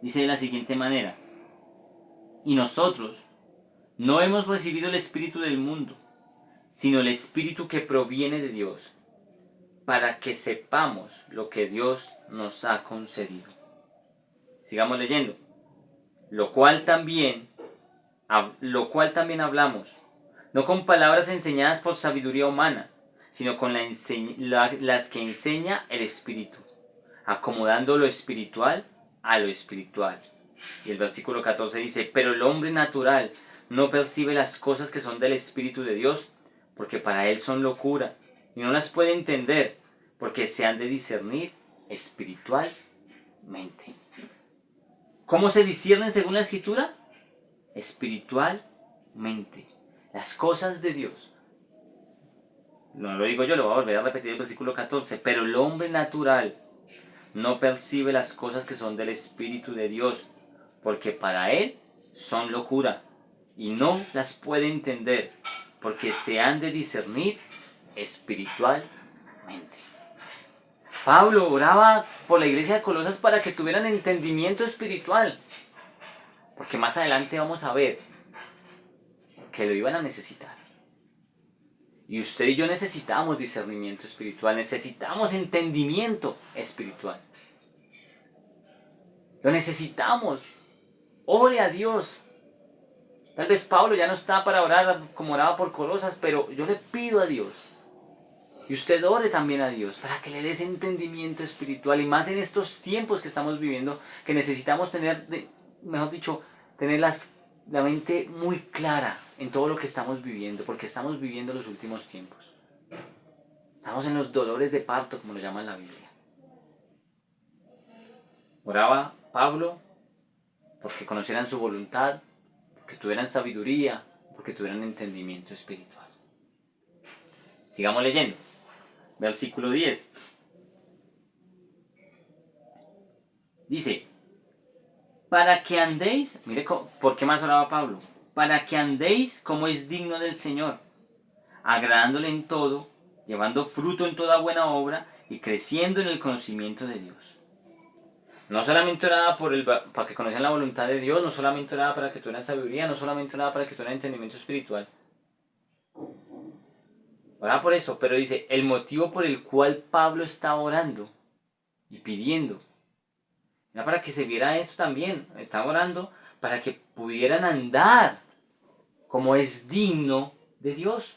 Dice de la siguiente manera, y nosotros no hemos recibido el espíritu del mundo, sino el espíritu que proviene de Dios, para que sepamos lo que Dios nos ha concedido. Sigamos leyendo. Lo cual también hablamos, no con palabras enseñadas por sabiduría humana, sino con las que enseña el Espíritu, acomodando lo espiritual a lo espiritual. Y el versículo 14 dice, pero el hombre natural no percibe las cosas que son del Espíritu de Dios, porque para él son locura, y no las puede entender, porque se han de discernir espiritualmente. ¿Cómo se disciernen según la Escritura? Espiritualmente. Las cosas de Dios. No lo digo yo, lo voy a volver a repetir el versículo 14. Pero el hombre natural no percibe las cosas que son del Espíritu de Dios, porque para él son locura, y no las puede entender, porque se han de discernir espiritualmente. Pablo oraba por la iglesia de Colosas para que tuvieran entendimiento espiritual, porque más adelante vamos a ver que lo iban a necesitar. Y usted y yo necesitamos discernimiento espiritual, necesitamos entendimiento espiritual. Lo necesitamos. Ore a Dios. Tal vez Pablo ya no está para orar como oraba por Colosas, pero yo le pido a Dios. Y usted ore también a Dios para que le dé ese entendimiento espiritual. Y más en estos tiempos que estamos viviendo, que necesitamos tener, mejor dicho, tener la mente muy clara en todo lo que estamos viviendo, porque estamos viviendo los últimos tiempos. Estamos en los dolores de parto, como lo llama la Biblia. Oraba Pablo porque conocieran su voluntad, porque tuvieran sabiduría, porque tuvieran entendimiento espiritual. Sigamos leyendo. Versículo 10. Dice, para que andéis, mire por qué más oraba Pablo, para que andéis como es digno del Señor, agradándole en todo, llevando fruto en toda buena obra y creciendo en el conocimiento de Dios. No solamente oraba para que conocieran la voluntad de Dios, no solamente oraba para que tuvieran sabiduría, no solamente oraba para que tuvieran entendimiento espiritual. Oraba por eso, pero dice, el motivo por el cual Pablo estaba orando y pidiendo, era para que se viera esto también. Estaba orando para que pudieran andar como es digno de Dios.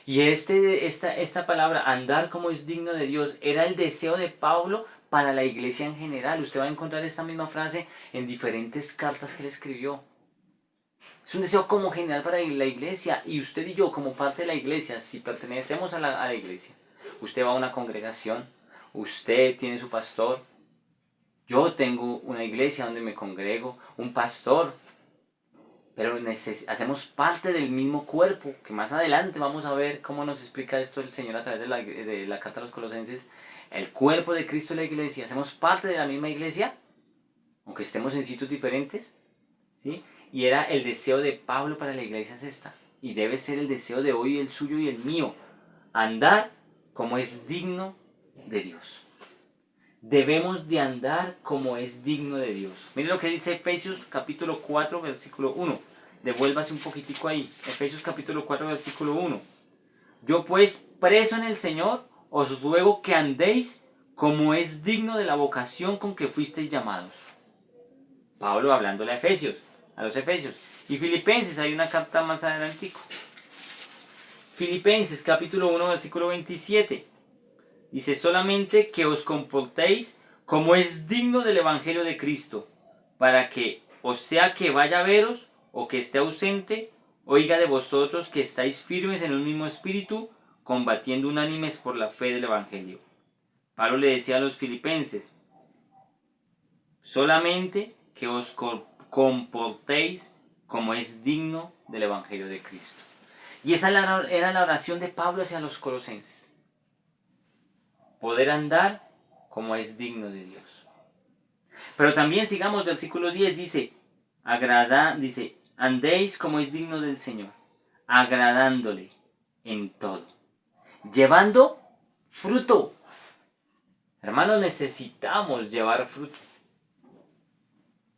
Y esta palabra, andar como es digno de Dios, era el deseo de Pablo para la iglesia en general. Usted va a encontrar esta misma frase en diferentes cartas que él escribió. Es un deseo como general para la iglesia, y usted y yo como parte de la iglesia, si pertenecemos a la iglesia, usted va a una congregación, usted tiene su pastor, yo tengo una iglesia donde me congrego, un pastor, pero hacemos parte del mismo cuerpo, que más adelante vamos a ver cómo nos explica esto el Señor a través de la carta a los Colosenses. El cuerpo de Cristo, la iglesia, hacemos parte de la misma iglesia, aunque estemos en sitios diferentes, ¿sí? Y era el deseo de Pablo para la iglesia es esta, y debe ser el deseo de hoy, el suyo y el mío, andar como es digno de Dios. debemos de andar como es digno de Dios. Mire lo que dice Efesios capítulo 4, versículo 1. Devuélvase un poquitico ahí. Efesios capítulo 4, versículo 1. Yo pues, preso en el Señor, os ruego que andéis como es digno de la vocación con que fuisteis llamados. Pablo hablándole a los Efesios. Y Filipenses, hay una carta más adelantico. Filipenses capítulo 1, versículo 27. Dice, solamente que os comportéis como es digno del Evangelio de Cristo, para que, o sea que vaya a veros, o que esté ausente, oiga de vosotros que estáis firmes en un mismo espíritu, combatiendo unánimes por la fe del Evangelio. Pablo le decía a los filipenses, solamente que os comportéis como es digno del Evangelio de Cristo. Y esa era la oración de Pablo hacia los colosenses. Poder andar como es digno de Dios. Pero también sigamos, versículo 10 dice, andéis como es digno del Señor, agradándole en todo, llevando fruto. Hermanos, necesitamos llevar fruto.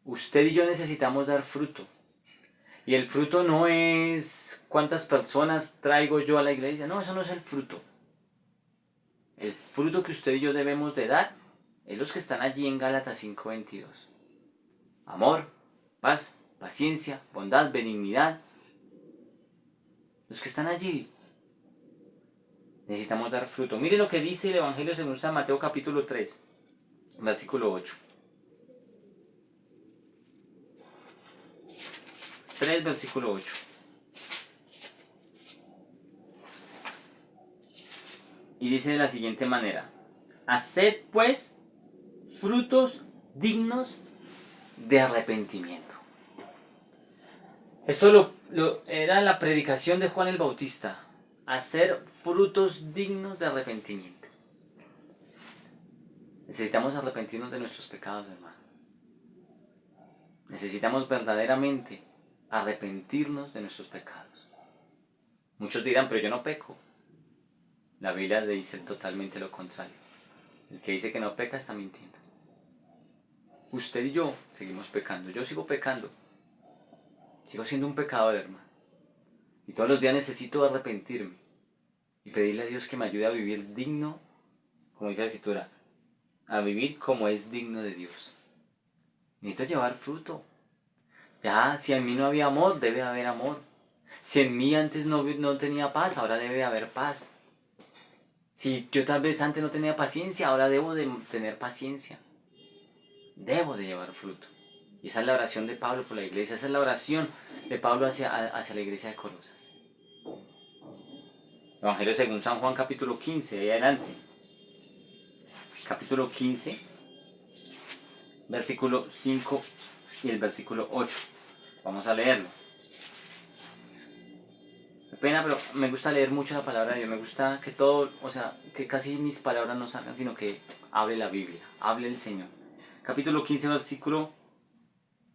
Usted y yo necesitamos dar fruto. Y el fruto no es cuántas personas traigo yo a la iglesia. No, eso no es el fruto. El fruto que usted y yo debemos de dar es los que están allí en Gálatas 5:22. Amor, paz, paciencia, bondad, benignidad. Los que están allí. Necesitamos dar fruto. Mire lo que dice el Evangelio según San Mateo capítulo 3, versículo 8. 3, versículo 8. Y dice de la siguiente manera, haced pues frutos dignos de arrepentimiento. Esto era la predicación de Juan el Bautista, hacer frutos dignos de arrepentimiento. Necesitamos arrepentirnos de nuestros pecados, hermano. Necesitamos verdaderamente arrepentirnos de nuestros pecados. Muchos dirán, pero yo no peco. La Biblia dice totalmente lo contrario. El que dice que no peca está mintiendo. Usted y yo seguimos pecando. Yo sigo pecando. Sigo siendo un pecador, hermano. Y todos los días necesito arrepentirme y pedirle a Dios que me ayude a vivir digno, como dice la Escritura, a vivir como es digno de Dios. Necesito llevar fruto. Ya, si en mí no había amor, debe haber amor. Si en mí antes no tenía paz, ahora debe haber paz. Si yo tal vez antes no tenía paciencia, ahora debo de tener paciencia. Debo de llevar fruto. Y esa es la oración de Pablo por la iglesia. Esa es la oración de Pablo hacia la iglesia de Colosas. Evangelio según San Juan capítulo 15, ahí adelante. Capítulo 15, versículo 5 y el versículo 8. Vamos a leerlo. Qué pena, pero me gusta leer mucho la palabra de Dios. Me gusta que todo, que casi mis palabras no salgan, sino que hable la Biblia, hable el Señor. Capítulo 15, versículo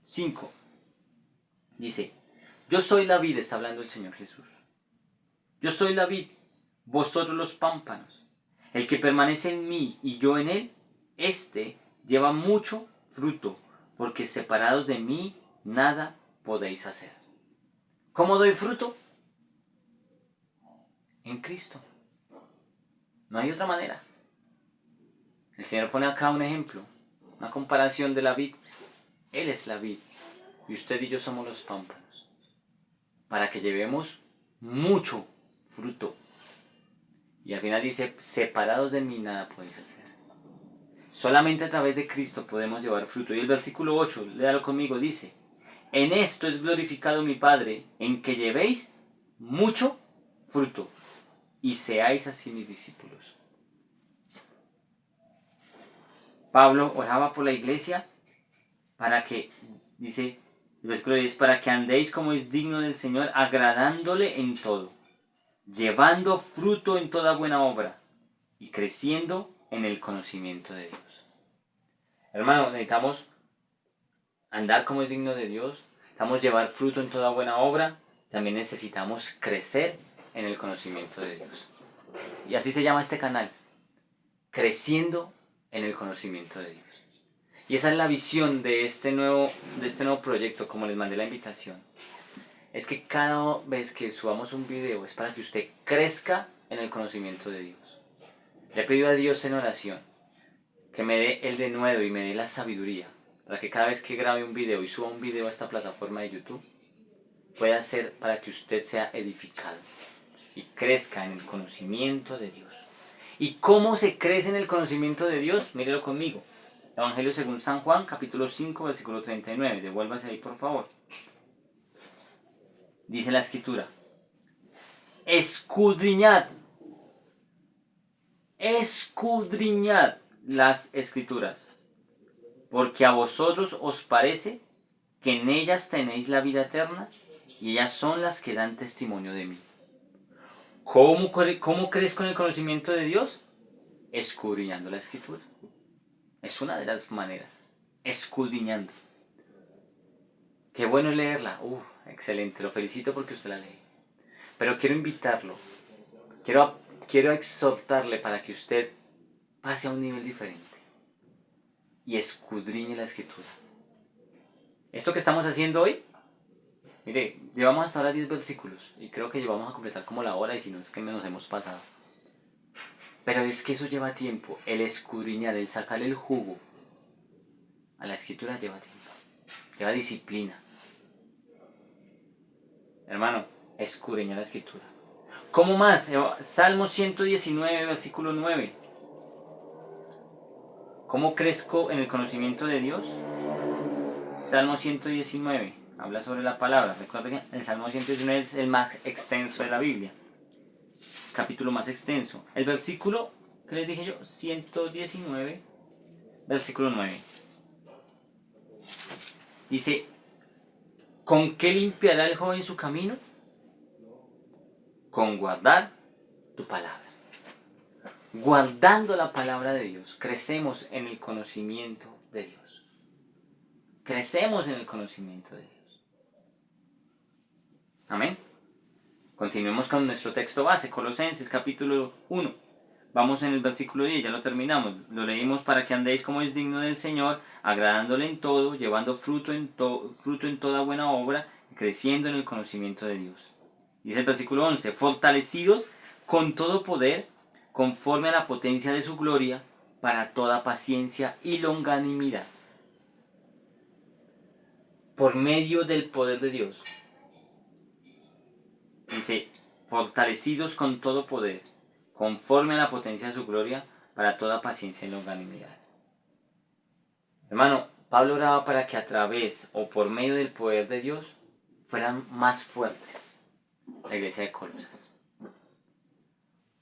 5. Dice, yo soy la vid, está hablando el Señor Jesús. Yo soy la vid, vosotros los pámpanos. El que permanece en mí y yo en él, éste lleva mucho fruto, porque separados de mí nada podéis hacer. ¿Cómo doy fruto? En Cristo. No hay otra manera. El Señor pone acá un ejemplo, una comparación de la vid. Él es la vid y usted y yo somos los pámpanos. Para que llevemos mucho fruto. Y al final dice, separados de mí nada podéis hacer. Solamente a través de Cristo podemos llevar fruto. Y el versículo 8, léalo conmigo, dice, en esto es glorificado mi Padre, en que llevéis mucho fruto y seáis así mis discípulos. Pablo oraba por la iglesia para que, dice el versículo 10, para que andéis como es digno del Señor, agradándole en todo, llevando fruto en toda buena obra y creciendo en el conocimiento de Dios. Hermanos, necesitamos andar como es digno de Dios, necesitamos llevar fruto en toda buena obra, también necesitamos crecer en el conocimiento de Dios. Y así se llama este canal, creciendo en el conocimiento de Dios. Y esa es la visión de este nuevo proyecto, como les mandé la invitación. Es que cada vez que subamos un video es para que usted crezca en el conocimiento de Dios. Le pido a Dios en oración que me dé el denuedo y me dé la sabiduría para que cada vez que grabe un video y suba un video a esta plataforma de YouTube pueda ser para que usted sea edificado y crezca en el conocimiento de Dios. ¿Y cómo se crece en el conocimiento de Dios? Mírelo conmigo. Evangelio según San Juan, capítulo 5, versículo 39. Devuélvase ahí, por favor. Dice la Escritura: escudriñad las Escrituras, porque a vosotros os parece que en ellas tenéis la vida eterna, y ellas son las que dan testimonio de mí. ¿Cómo crezco en el conocimiento de Dios? Escudriñando la Escritura. Es una de las maneras. Escudriñando. Qué bueno leerla. Excelente. Lo felicito porque usted la lee. Pero quiero invitarlo. Quiero exhortarle para que usted pase a un nivel diferente y escudriñe la Escritura. Esto que estamos haciendo hoy, mire, llevamos hasta ahora 10 versículos y creo que llevamos a completar como la hora, y si no es que nos hemos pasado. Pero es que eso lleva tiempo, el escudriñar, el sacar el jugo a la Escritura lleva tiempo, lleva disciplina. Hermano, escudriñar la Escritura. ¿Cómo más? Salmo 119, versículo 9. ¿Cómo crezco en el conocimiento de Dios? Salmo 119, habla sobre la palabra. Recuerden que el Salmo 119 es el más extenso de la Biblia. Capítulo más extenso. El versículo, ¿qué les dije yo? 119, versículo 9. Dice: ¿con qué limpiará el joven su camino? Con guardar tu palabra. Guardando la palabra de Dios, crecemos en el conocimiento de Dios. Crecemos en el conocimiento de Dios. Amén. Continuemos con nuestro texto base, Colosenses capítulo 1. Vamos en el versículo 10, ya lo terminamos. Lo leímos: para que andéis como es digno del Señor, agradándole en todo, llevando fruto en toda buena obra, creciendo en el conocimiento de Dios. Dice el versículo 11: fortalecidos con todo poder, conforme a la potencia de su gloria, para toda paciencia y longanimidad. Por medio del poder de Dios. Dice: fortalecidos con todo poder, conforme a la potencia de su gloria, para toda paciencia y longanimidad. Hermano, Pablo oraba para que a través o por medio del poder de Dios fueran más fuertes la iglesia de Colosas.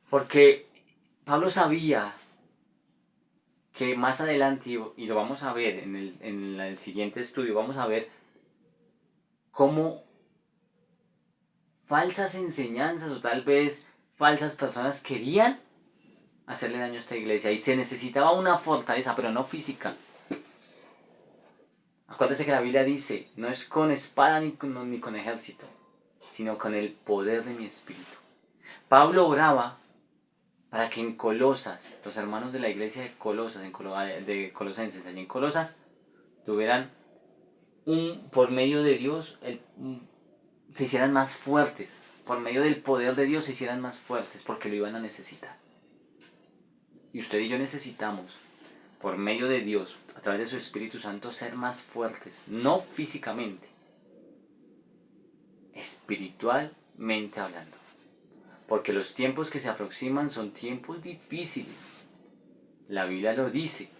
Porque Pablo sabía que más adelante, y lo vamos a ver en el siguiente estudio, vamos a ver cómo falsas enseñanzas o tal vez falsas personas querían hacerle daño a esta iglesia, y se necesitaba una fortaleza, pero no física. Acuérdate que la Biblia dice: no es con espada ni con ejército, sino con el poder de mi espíritu. Pablo oraba para que en Colosas, los hermanos de la iglesia de Colosas, de Colosenses, allí en Colosas, tuvieran por medio de Dios, se hicieran más fuertes. Por medio del poder de Dios se hicieran más fuertes, porque lo iban a necesitar. Y usted y yo necesitamos, por medio de Dios, a través de su Espíritu Santo, ser más fuertes, no físicamente, espiritualmente hablando. Porque los tiempos que se aproximan son tiempos difíciles. La Biblia lo dice.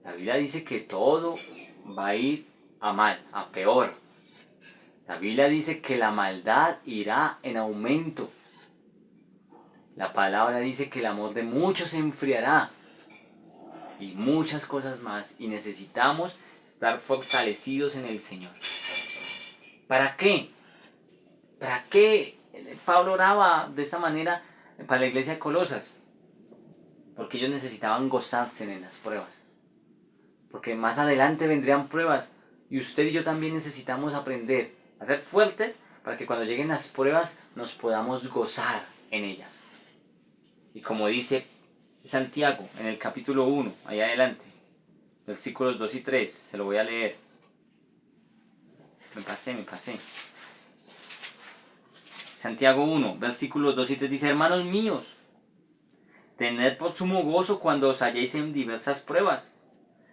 La Biblia dice que todo va a ir a mal, a peor. La Biblia dice que la maldad irá en aumento. La palabra dice que el amor de muchos se enfriará. Y muchas cosas más. Y necesitamos estar fortalecidos en el Señor. ¿Para qué? ¿Para qué Pablo oraba de esta manera para la iglesia de Colosas? Porque ellos necesitaban gozarse en las pruebas. Porque más adelante vendrían pruebas. Y usted y yo también necesitamos aprender a ser fuertes para que cuando lleguen las pruebas nos podamos gozar en ellas. Y como dice Santiago, en el capítulo 1, ahí adelante, versículos 2 y 3, se lo voy a leer. Me pasé. Santiago 1, versículos 2 y 3 dice: hermanos míos, tened por sumo gozo cuando os halléis en diversas pruebas,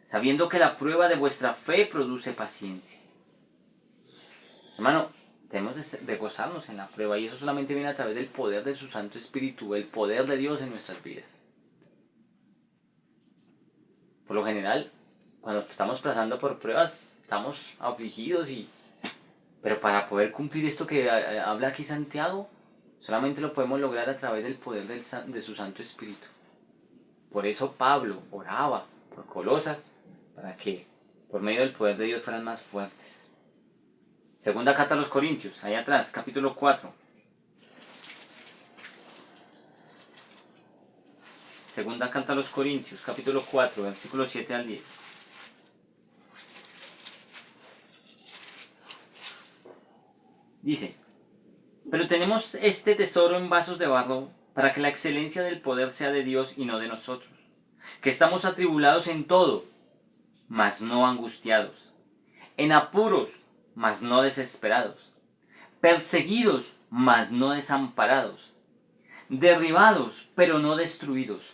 sabiendo que la prueba de vuestra fe produce paciencia. Hermano, tenemos de gozarnos en la prueba, y eso solamente viene a través del poder de su Santo Espíritu, el poder de Dios en nuestras vidas. Por lo general, cuando estamos pasando por pruebas, estamos afligidos, pero para poder cumplir esto que habla aquí Santiago, solamente lo podemos lograr a través del poder de su Santo Espíritu. Por eso Pablo oraba por Colosas, para que por medio del poder de Dios fueran más fuertes. Segunda carta a los Corintios, allá atrás, capítulo 4. Segunda carta a los Corintios, capítulo 4, versículos 7 al 10. Dice: pero tenemos este tesoro en vasos de barro, para que la excelencia del poder sea de Dios y no de nosotros, que estamos atribulados en todo, mas no angustiados, en apuros, mas no desesperados, perseguidos, mas no desamparados, derribados, pero no destruidos.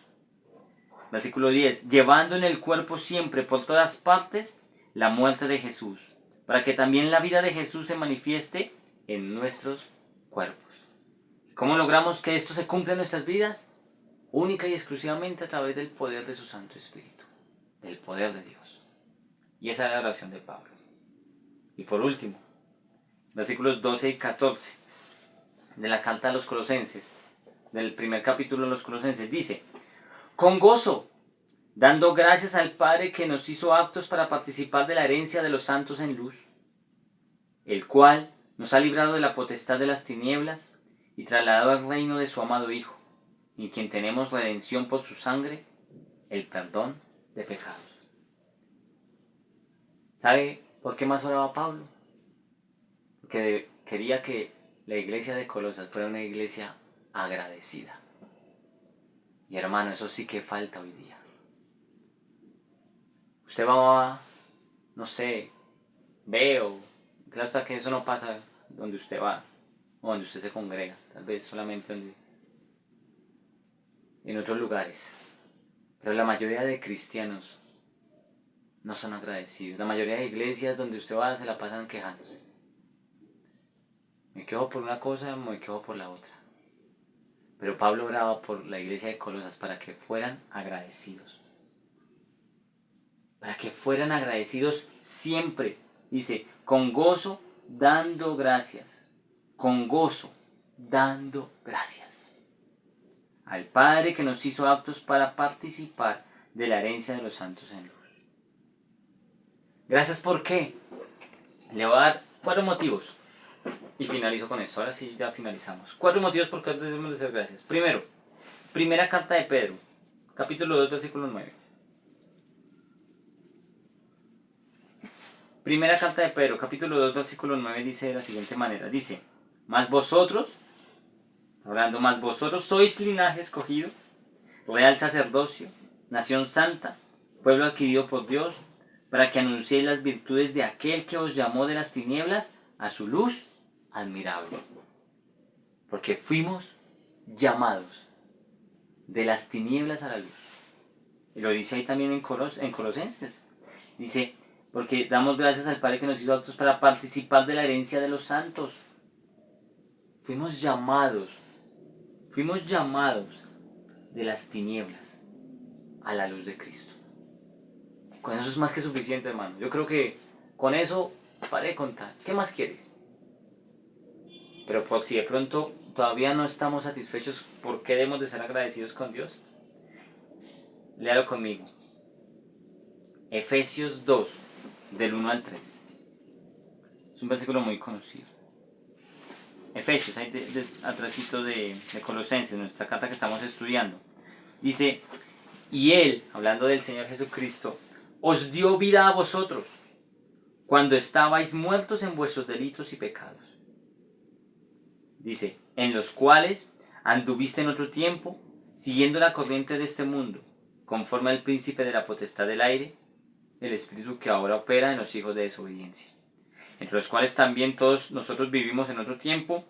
Versículo 10. Llevando en el cuerpo siempre por todas partes la muerte de Jesús, para que también la vida de Jesús se manifieste en nuestros cuerpos. ¿Cómo logramos que esto se cumpla en nuestras vidas? Única y exclusivamente a través del poder de su Santo Espíritu, del poder de Dios. Y esa es la oración de Pablo. Y por último, versículos 12 y 14 de la carta a los Colosenses, del primer capítulo de los Colosenses, dice: con gozo, dando gracias al Padre que nos hizo aptos para participar de la herencia de los santos en luz, el cual nos ha librado de la potestad de las tinieblas y trasladado al reino de su amado Hijo, en quien tenemos redención por su sangre, el perdón de pecados. ¿Sabe por qué más oraba Pablo? Porque quería que la iglesia de Colosas fuera una iglesia agradecida. Y hermano, eso sí que falta hoy día. Usted va, no sé, veo, claro está que eso no pasa donde usted va o donde usted se congrega, tal vez solamente en otros lugares. Pero la mayoría de cristianos no son agradecidos. La mayoría de iglesias donde usted va se la pasan quejándose. Me quejo por una cosa, me quejo por la otra. Pero Pablo oraba por la iglesia de Colosas para que fueran agradecidos. Para que fueran agradecidos siempre. Dice, con gozo dando gracias. Con gozo dando gracias al Padre que nos hizo aptos para participar de la herencia de los santos en luz. Gracias, ¿por qué? Le voy a dar 4 motivos. Y finalizo con esto. Ahora sí, ya finalizamos. 4 motivos por qué debemos de ser gracias. Primero, primera carta de Pedro, capítulo 2, versículo 9. Primera carta de Pedro, capítulo 2, versículo 9, dice de la siguiente manera. Dice: mas vosotros sois linaje escogido, real sacerdocio, nación santa, pueblo adquirido por Dios, para que anunciéis las virtudes de aquel que os llamó de las tinieblas a su luz admirable. Porque fuimos llamados de las tinieblas a la luz. Y lo dice ahí también en Colosenses. Dice: porque damos gracias al Padre que nos hizo aptos para participar de la herencia de los santos. Fuimos llamados de las tinieblas a la luz de Cristo. Con eso es más que suficiente, hermano. Yo creo que con eso pare de contar. ¿Qué más quiere? Pero por si de pronto todavía no estamos satisfechos, ¿por qué debemos de ser agradecidos con Dios? Léalo conmigo. Efesios 2, del 1 al 3. Es un versículo muy conocido. Efesios, ahí atrásito de Colosenses, nuestra carta que estamos estudiando. Dice: y Él, hablando del Señor Jesucristo, os dio vida a vosotros, cuando estabais muertos en vuestros delitos y pecados. Dice: en los cuales anduviste en otro tiempo, siguiendo la corriente de este mundo, conforme al príncipe de la potestad del aire, el espíritu que ahora opera en los hijos de desobediencia, entre los cuales también todos nosotros vivimos en otro tiempo,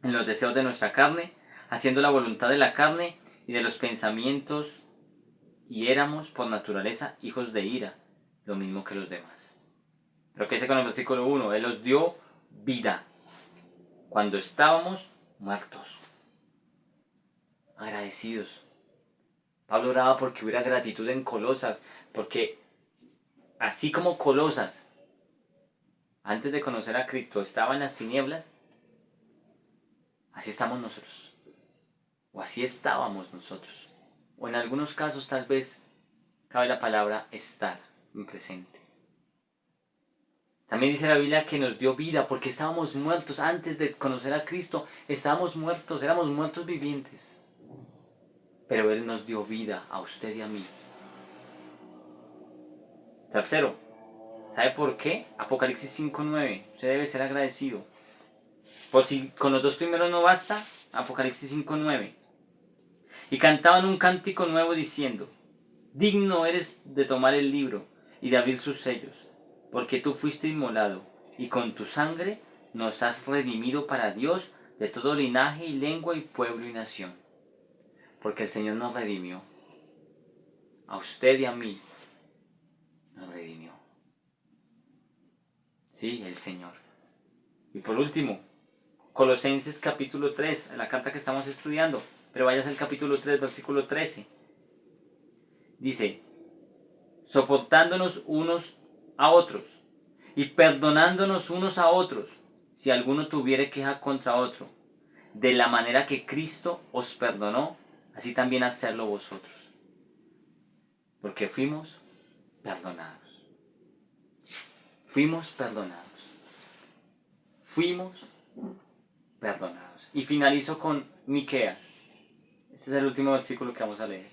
en los deseos de nuestra carne, haciendo la voluntad de la carne y de los pensamientos, y éramos por naturaleza hijos de ira, lo mismo que los demás. Pero ¿qué dice con el versículo 1? Él os dio vida cuando estábamos muertos. Agradecidos. Pablo oraba porque hubiera gratitud en Colosas, porque así como Colosas, antes de conocer a Cristo, estaba en las tinieblas, así estamos nosotros. O así estábamos nosotros. O en algunos casos tal vez cabe la palabra estar en presente. También dice la Biblia que nos dio vida porque estábamos muertos antes de conocer a Cristo. Estábamos muertos, éramos muertos vivientes. Pero Él nos dio vida a usted y a mí. Tercero, ¿sabe por qué? Apocalipsis 5:9. Usted debe ser agradecido. Por si con los dos primeros no basta, Apocalipsis 5:9. Y cantaban un cántico nuevo diciendo: digno eres de tomar el libro y de abrir sus sellos, porque tú fuiste inmolado, y con tu sangre nos has redimido para Dios de todo linaje y lengua y pueblo y nación. Porque el Señor nos redimió. A usted y a mí nos redimió. Sí, el Señor. Y por último, Colosenses capítulo 3, la carta que estamos estudiando. Pero vayas al capítulo 3, versículo 13. Dice: soportándonos unos a otros y perdonándonos unos a otros, si alguno tuviere queja contra otro, de la manera que Cristo os perdonó, así también hacedlo vosotros. Porque fuimos perdonados. Fuimos perdonados. Fuimos perdonados. Y finalizo con Miqueas. Este es el último versículo que vamos a leer.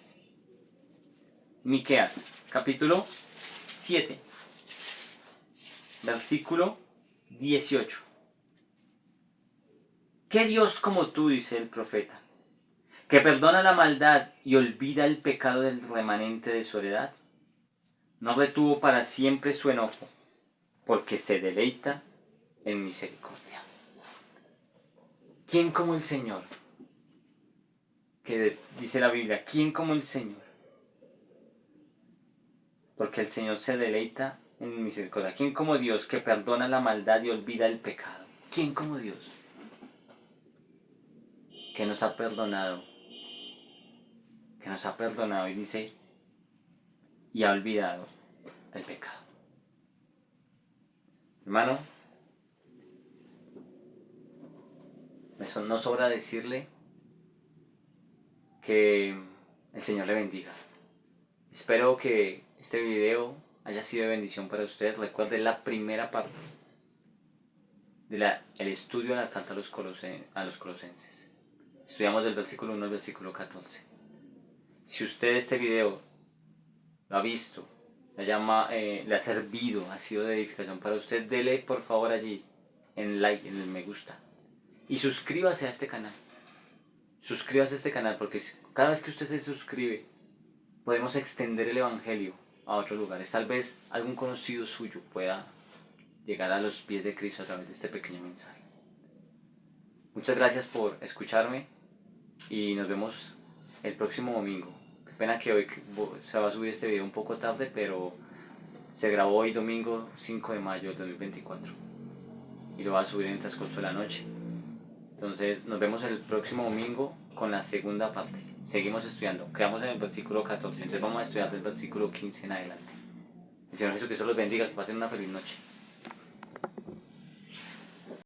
Miqueas, capítulo 7, versículo 18. ¿Qué Dios como tú, dice el profeta, que perdona la maldad y olvida el pecado del remanente de su heredad? No retuvo para siempre su enojo, porque se deleita en misericordia. ¿Quién como el Señor? Que dice la Biblia, ¿quién como el Señor? Porque el Señor se deleita en misericordia. ¿Quién como Dios que perdona la maldad y olvida el pecado? ¿Quién como Dios? Que nos ha perdonado. Que nos ha perdonado y dice, y ha olvidado el pecado. Hermano, eso no sobra decirle que el Señor le bendiga. Espero que este video haya sido de bendición para usted. Recuerde la primera parte del estudio de la carta a los Colosenses. Estudiamos del versículo 1 al versículo 14. Si usted este video lo ha visto, le ha servido, ha sido de edificación para usted, dele por favor allí en like, en el me gusta. Y suscríbase a este canal. Suscríbase a este canal porque cada vez que usted se suscribe, podemos extender el evangelio a otros lugares. Tal vez algún conocido suyo pueda llegar a los pies de Cristo a través de este pequeño mensaje. Muchas gracias por escucharme y nos vemos el próximo domingo. Qué pena que hoy se va a subir este video un poco tarde, pero se grabó hoy domingo 5 de mayo de 2024 y lo va a subir en el transcurso de la noche. Entonces nos vemos el próximo domingo con la segunda parte. Seguimos estudiando, quedamos en el versículo 14, entonces vamos a estudiar del versículo 15 en adelante. El Señor Jesucristo los bendiga, que pasen una feliz noche.